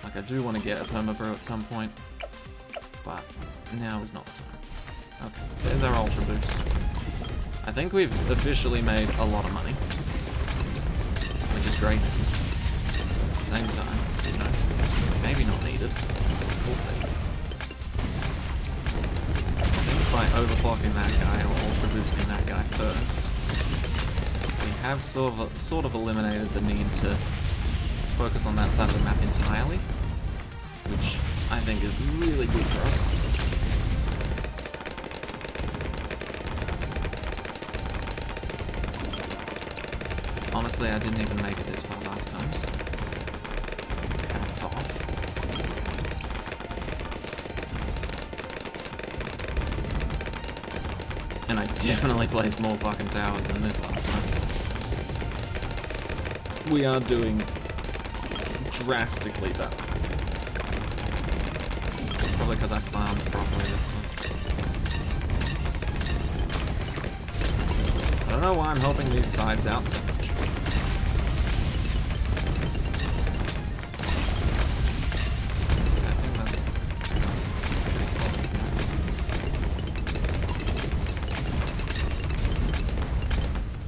Like, I do want to get a Permabrew at some point, but now is not the time. Okay, there's our Ultra Boost. I think we've officially made a lot of money, which is great news. At the same time, you know, maybe not needed. We'll see. I think by overclocking that guy or Ultra Boosting that guy first, we have sort of eliminated the need to focus on that side of the map entirely, which I think is really good for us. Honestly, I didn't even make it this far last time, so hats off. And I definitely placed more fucking towers than this last time. we are doing drastically better. Probably because I farmed properly this time. I don't know why I'm helping these sides out so much.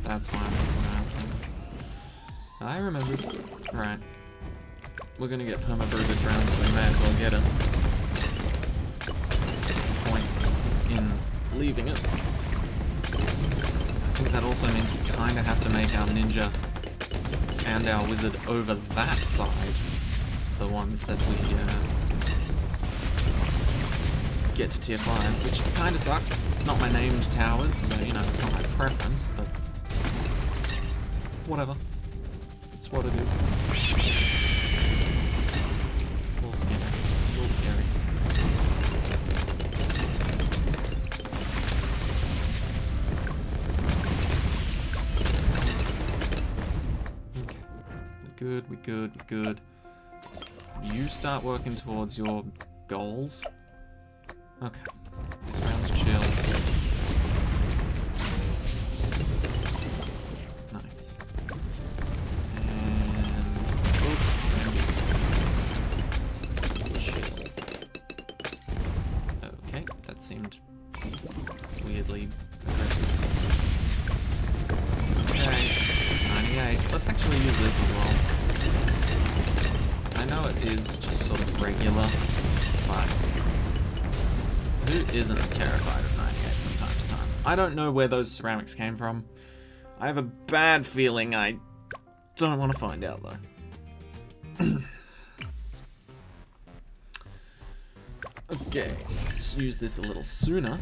That's why I'm looking around so much. I remembered. Right. We're gonna get perma-brew this round, so we may as well get it. Point in leaving it. I think that also means we kinda have to make our ninja and our wizard over that side the ones that we get to tier 5, which kinda sucks. It's not my named towers, so you know, it's not my preference, but whatever. It's what it is. A little scary. A little scary. Okay. We're good. You start working towards your goals. Okay. This round's chill. Seemed weirdly aggressive. Okay, 98. Let's actually use this as well. I know it is just sort of regular, but who isn't terrified of 98 from time to time? I don't know where those ceramics came from. I have a bad feeling I don't want to find out though. Okay, let's use this a little sooner.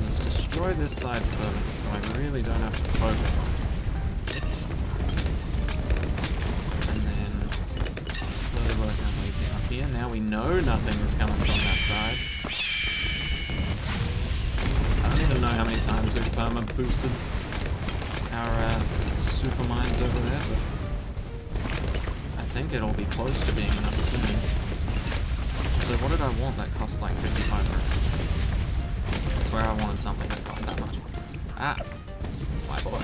Let's destroy this side first, so I really don't have to focus on it. And then slowly work our way down here. Now we know nothing is coming from that side. I don't even know how many times we've perma boosted our super mines over there, but I think it'll be close to being enough soon. So what did I want that cost like 55 rounds? I swear I wanted something that cost that much. Ah! My boy.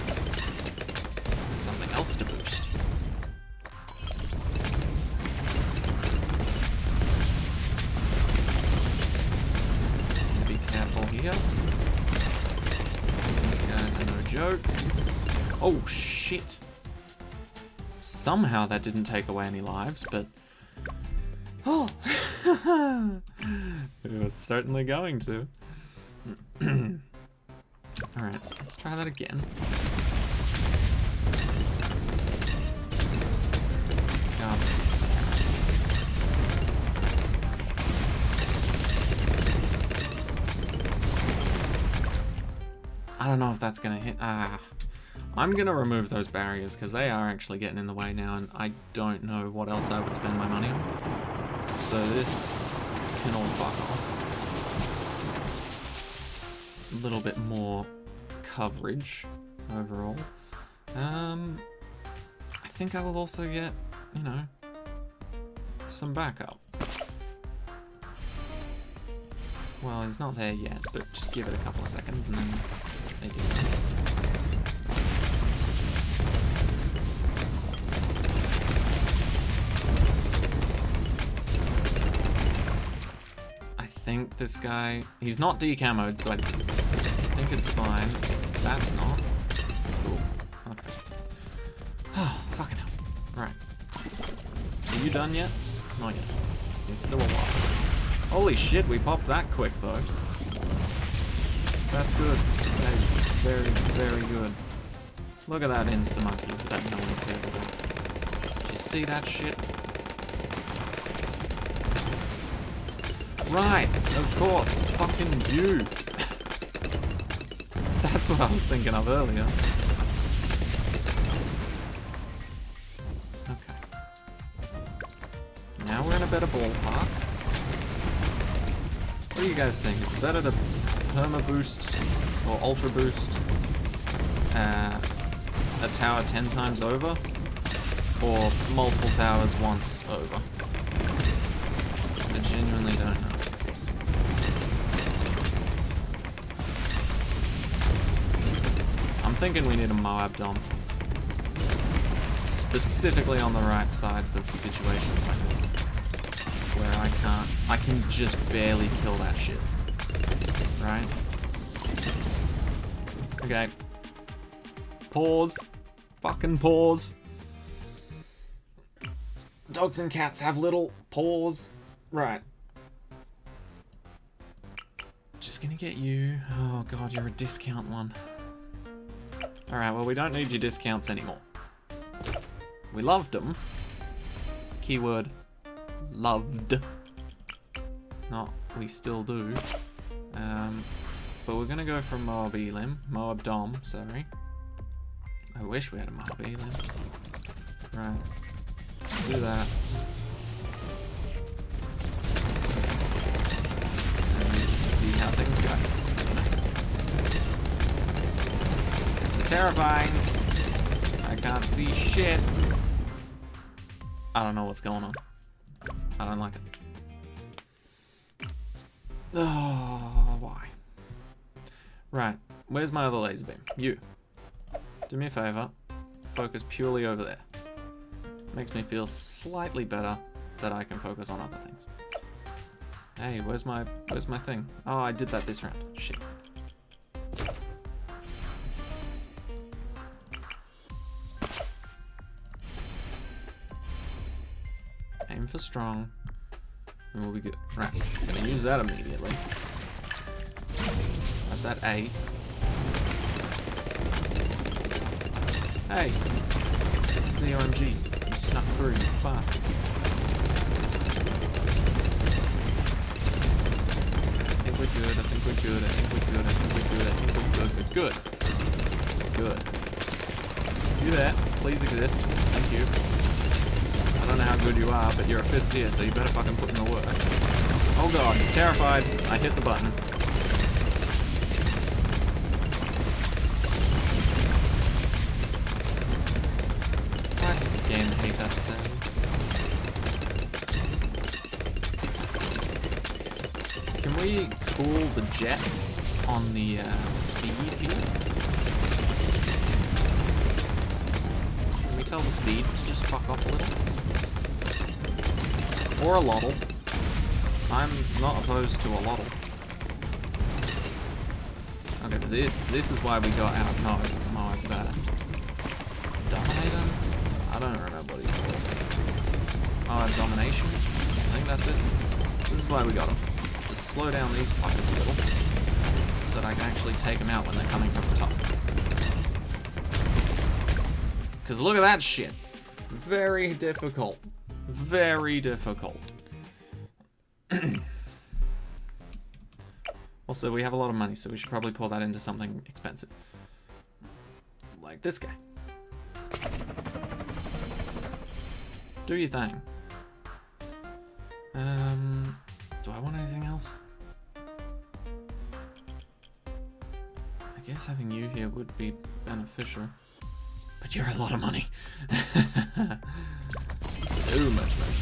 Something else to boost. Be careful here. These guys are no joke. Oh shit! Somehow that didn't take away any lives, but... Oh! It was certainly going to. Alright, let's try that again. God. I don't know if that's gonna hit. I'm gonna remove those barriers because they are actually getting in the way now, and I don't know what else I would spend my money on. So this can all fuck off. A little bit more coverage overall. I think I will also get, you know, some backup. Well, he's not there yet, but just give it a couple of seconds and then maybe. I think this guy, he's not decamoed, so I think it's fine. That's not. Cool. Okay. Oh, fucking hell. Right. Are you done yet? Not yet. He's still alive. Holy shit, we popped that quick though. That's good. That is very, very good. Look at that insta-monkey that no one cared about. Did you see that shit? Right, of course. Fucking you. That's what I was thinking of earlier. Okay. Now we're in a better ballpark. What do you guys think? Is it better to perma boost or ultra boost a tower 10 times over, or multiple towers once over? I genuinely don't know. I'm thinking we need a Moab Dom. Specifically on the right side for situations like this. Where I can just barely kill that shit. Right? Okay. Pause. Fucking pause. Dogs and cats have little paws. Right. Just gonna get you. Oh god, you're a discount one. Alright, well we don't need your discounts anymore. We loved them. Keyword loved. Not we still do. But we're gonna go for Moab Elim. Moab Dom, sorry. I wish we had a Moab Elim. Right. Let's do that. And we just see how things go. This is terrifying. I can't see shit. I don't know what's going on. I don't like it. Oh, why? Right, where's my other laser beam? You. Do me a favor. Focus purely over there. Makes me feel slightly better that I can focus on other things. Hey, where's my thing? Oh, I did that this round. Shit. Aim for strong, and we'll be good. Right, gonna use that immediately. That's at A. Hey, it's the OMG. You snuck through fast. I think we're good. I think we're good. I think we're good. I think we're good. I think we're good. We're good. Good. You there? Please exist. Thank you. I don't know how good you are, but you're a 5th tier, so you better fucking put in the work. Oh god, terrified. I hit the button. Why does this game hate us so? Can we cool the jets on the speed here? Can we tell the speed to just fuck off a little? Or a lottle. I'm not opposed to a lottle. Okay, but this is why we got out. No, Dominator? I don't remember what he's called. Oh, Domination? I think that's it. This is why we got him. Just slow down these fuckers a little, so that I can actually take them out when they're coming from the top. Because look at that shit. Very difficult. Very difficult. Also, we have a lot of money, so we should probably pour that into something expensive. Like this guy. Do your thing. Do I want anything else? I guess having you here would be beneficial. But you're a lot of money. So much money.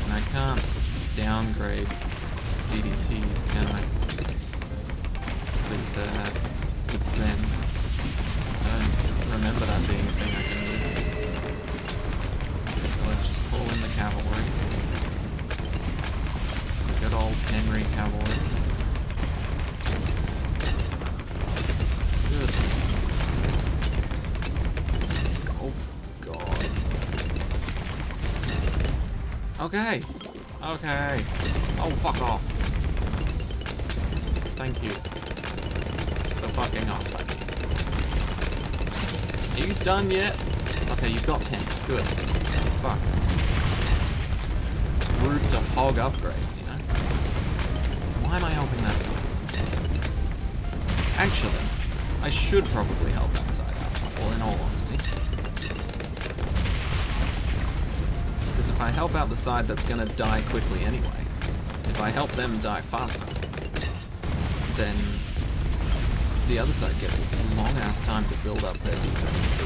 And I can't downgrade DDTs, can I? With them. I don't remember that being a thing I can do. Okay, so let's just pull in the cavalry. Good old Henry cavalry. Good. Oh god. Okay. Okay. Oh, fuck off. Thank you. For fucking off, buddy. Are you done yet? Okay, you've got 10. Good. Fuck. Rude to hog upgrades, you know? Why am I helping that side? Actually, I should probably help that side out, or in all honesty. Because if I help out the side that's gonna die quickly anyway, it if I help them die faster, then the other side gets a long-ass time to build up their defense for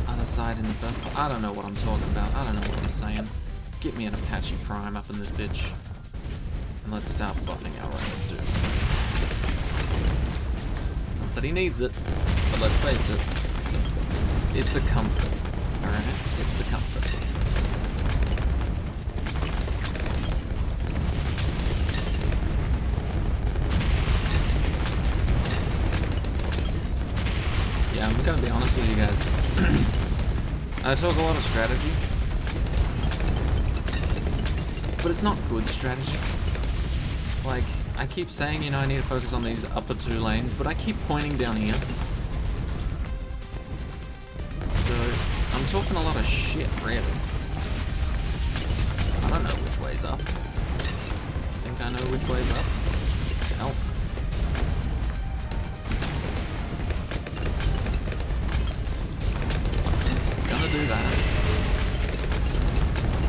the other side in the first place. I don't know what I'm talking about. I don't know what I'm saying. Get me an Apache Prime up in this bitch. And let's start buffing our own dude. Not that he needs it, but let's face it. It's a comfort. Alright? It's a comfort. Yeah, I'm gonna be honest with you guys. I talk a lot of strategy, but it's not good strategy. Like, I keep saying, you know, I need to focus on these upper 2 lanes, but I keep pointing down here. So, I'm talking a lot of shit, really. I don't know which way's up. I think I know which way's up. Hell. Gonna do that.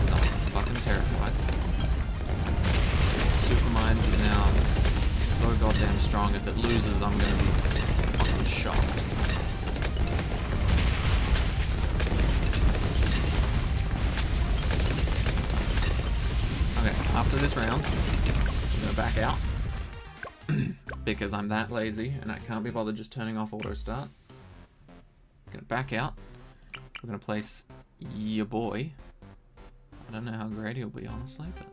So I'm fucking terrified. Supermind is now so goddamn strong. If it loses, I'm gonna be fucking shocked. Okay, after this round, I'm gonna back out. Because I'm that lazy and I can't be bothered just turning off auto start. I'm gonna back out. We're gonna place your boy. I don't know how great he'll be, honestly, but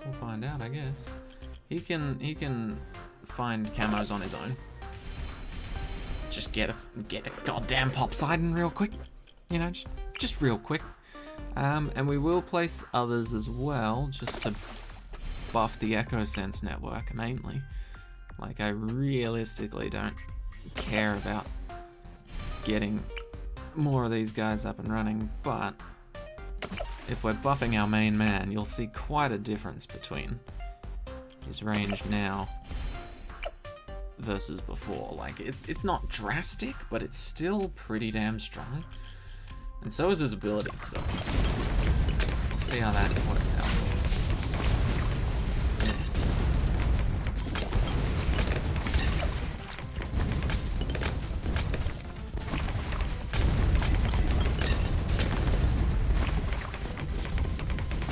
we'll find out, I guess. He can find camos on his own. Just get a goddamn Poseidon real quick. You know, just real quick. And we will place others as well, just to buff the Echo Sense network mainly. Like, I realistically don't care about getting more of these guys up and running, but if we're buffing our main man, you'll see quite a difference between his range now versus before. Like, it's not drastic, but it's still pretty damn strong. And so is his ability, so we'll see how that works out for us.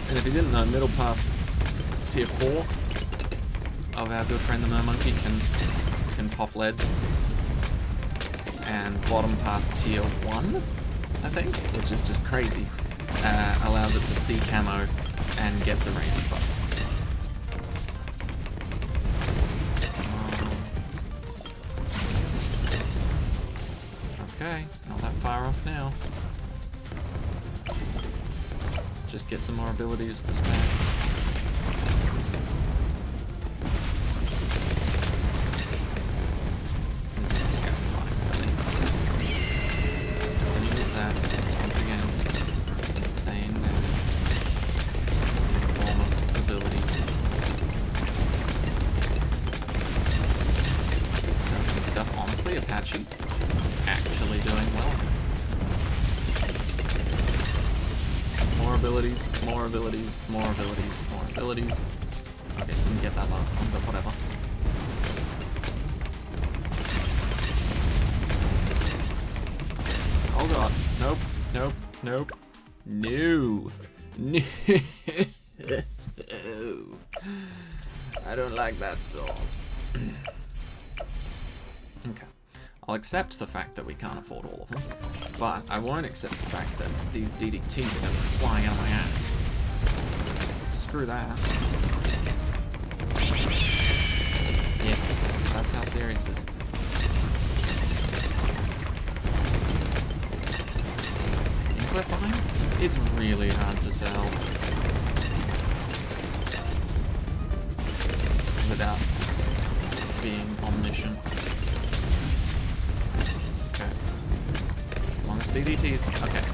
And if you didn't know, middle path tier 4 of our good friend the Mermonkey can pop leads, and bottom path tier 1, I think, which is just crazy, allows it to see camo and gets a range buff. Okay, not that far off now. Just get some more abilities to spam. This is terrifying, really. Still gonna use that once again. Insane damage in the form of abilities. Good stuff. Honestly, Apache actually doing well. More abilities, more abilities, more abilities, more abilities. Okay, didn't get that last one, but whatever. Oh god. Nope, nope, nope. No. No. I don't like that at all. Okay. I'll accept the fact that we can't afford all of them, but I won't accept the fact that these DDTs are going to be flying out of my ass. Screw that. Yeah, that's how serious this is. Think we're fine? It's really hard to tell without being omniscient. DDTs, okay.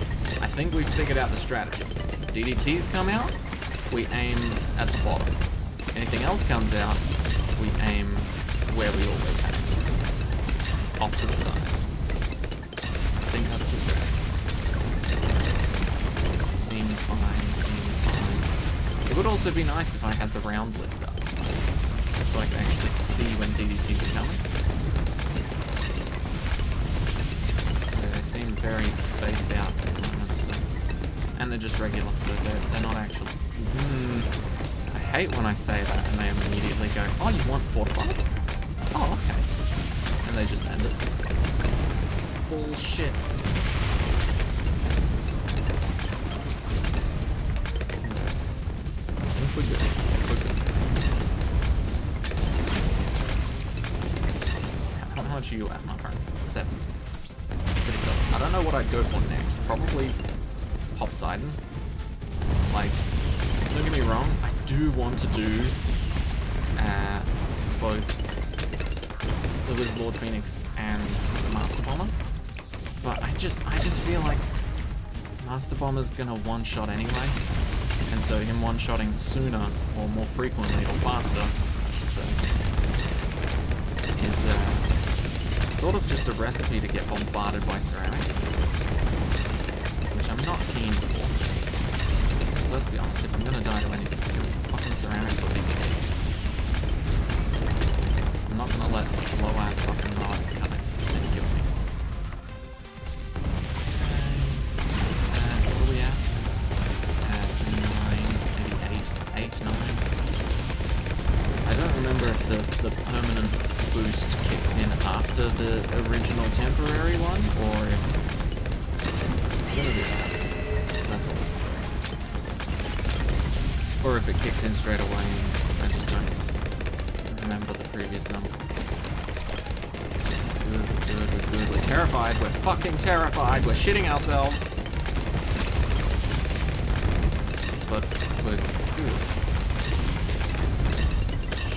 I think we've figured out the strategy. DDTs come out, we aim at the bottom. Anything else comes out, we aim where we always have. Off to the side. I think that's the strategy. Seems fine, seems fine. It would also be nice if I had the round list up, so I can actually see when DDTs are coming. They seem very spaced out at the moment, so. And they're just regular, so they're not actually... I hate when I say that and they immediately go, oh, you want fortified? Oh, okay. And they just send it. It's bullshit. We're good. We're good. How much are you at, my friend? 7. Pretty solid. I don't know what I'd go for next. Probably Poseidon. Like, don't get me wrong, I do want to do both the Wizard Lord Phoenix and the Master Bomber. But I just feel like Master Bomber's gonna one-shot anyway. And so him one-shotting sooner, or more frequently, or faster, I should say, is sort of just a recipe to get bombarded by ceramics. Which I'm not keen for. Let's be honest, if I'm gonna die to anything, fucking ceramics or BTD. I'm not gonna let slow-ass fucking rod come in and kill me. What are we at? 8, 9. I don't remember if the permanent boost kicks in after the original temporary one, or if... I'm gonna do that. That's all this is. Or if it kicks in straight away and I just don't remember the previous number. Good. We're terrified. We're fucking terrified. We're shitting ourselves. But we're good.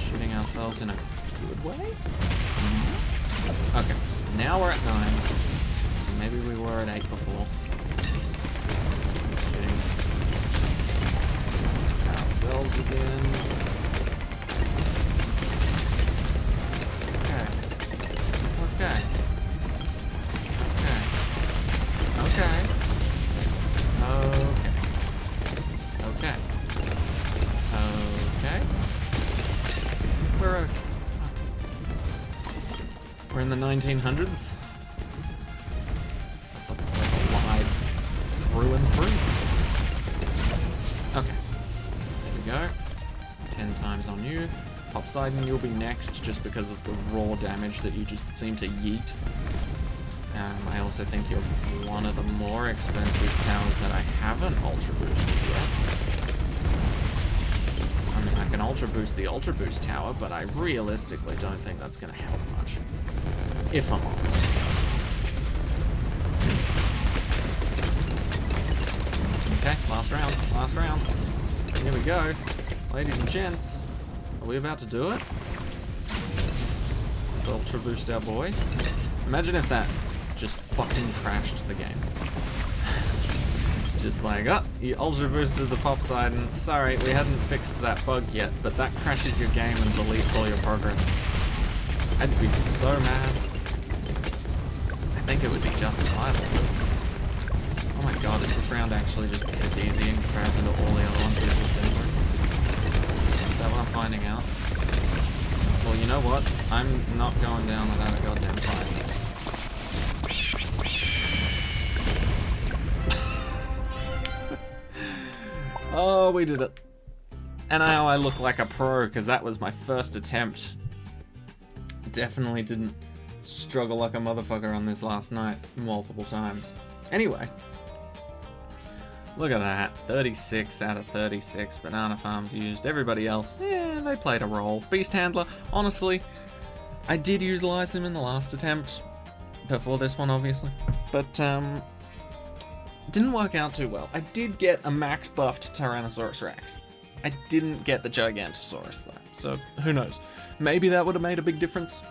Shitting ourselves in a good way? Okay, now we're at 9. Maybe we were at 8 before. Shitting ourselves again. Okay. We're in the 1900s. That's a wide through and through. Okay. There we go. 10 times on you. Poseidon, you'll be next just because of the raw damage that you just seem to yeet. I also think you're one of the more expensive towers that I haven't ultra boosted yet. I mean, I can ultra boost the ultra boost tower, but I realistically don't think that's going to help much. If I'm honest. Okay, last round. Here we go. Ladies and gents, are we about to do it? Let's ultra boost our boy. Imagine if that just fucking crashed the game. Just like, oh, you ultra boosted the Poseidon. Sorry, we hadn't fixed that bug yet, but that crashes your game and deletes all your progress. I'd be so mad. I think it would be justifiable. Oh my god, is this round actually just piss easy in comparison to all the other ones we've just been through? Is that what I'm finding out? Well, you know what? I'm not going down without a goddamn fight. Oh, we did it. And now I look like a pro, because that was my first attempt. Definitely didn't struggle like a motherfucker on this last night multiple times. Anyway. Look at that. 36 out of 36 banana farms used. Everybody else, yeah, they played a role. Beast Handler, honestly, I did utilize him in the last attempt. Before this one, obviously. But, didn't work out too well. I did get a max buffed Tyrannosaurus Rex. I didn't get the Gigantosaurus though, so who knows. Maybe that would have made a big difference,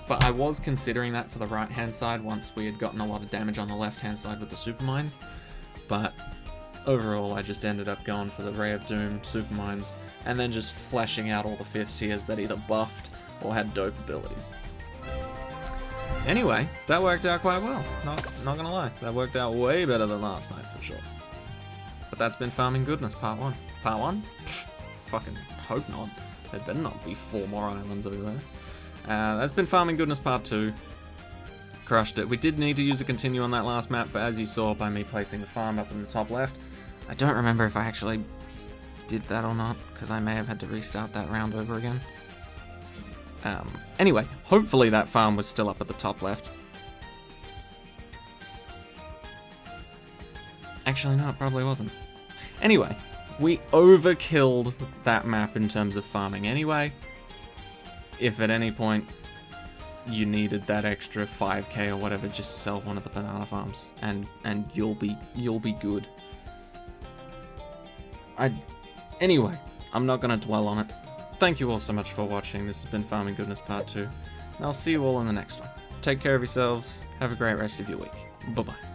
but I was considering that for the right hand side once we had gotten a lot of damage on the left hand side with the super mines. But overall I just ended up going for the Ray of Doom, super mines, and then just fleshing out all the 5th tiers that either buffed or had dope abilities. Anyway, that worked out quite well. Not gonna lie, that worked out way better than last night for sure. But that's been Farming Goodness Part 1. Part 1? fucking hope not. There better not be 4 more islands over there. That's been Farming Goodness Part 2. Crushed it. We did need to use a continue on that last map, but as you saw by me placing the farm up in the top left, I don't remember if I actually did that or not, because I may have had to restart that round over again. Anyway, hopefully that farm was still up at the top left. Actually, no, it probably wasn't. Anyway, we overkilled that map in terms of farming anyway. If at any point you needed that extra 5k or whatever, just sell one of the banana farms and you'll be good. Anyway, I'm not gonna dwell on it. Thank you all so much for watching. This has been Farming Goodness Part 2, and I'll see you all in the next one. Take care of yourselves. Have a great rest of your week. Bye-bye.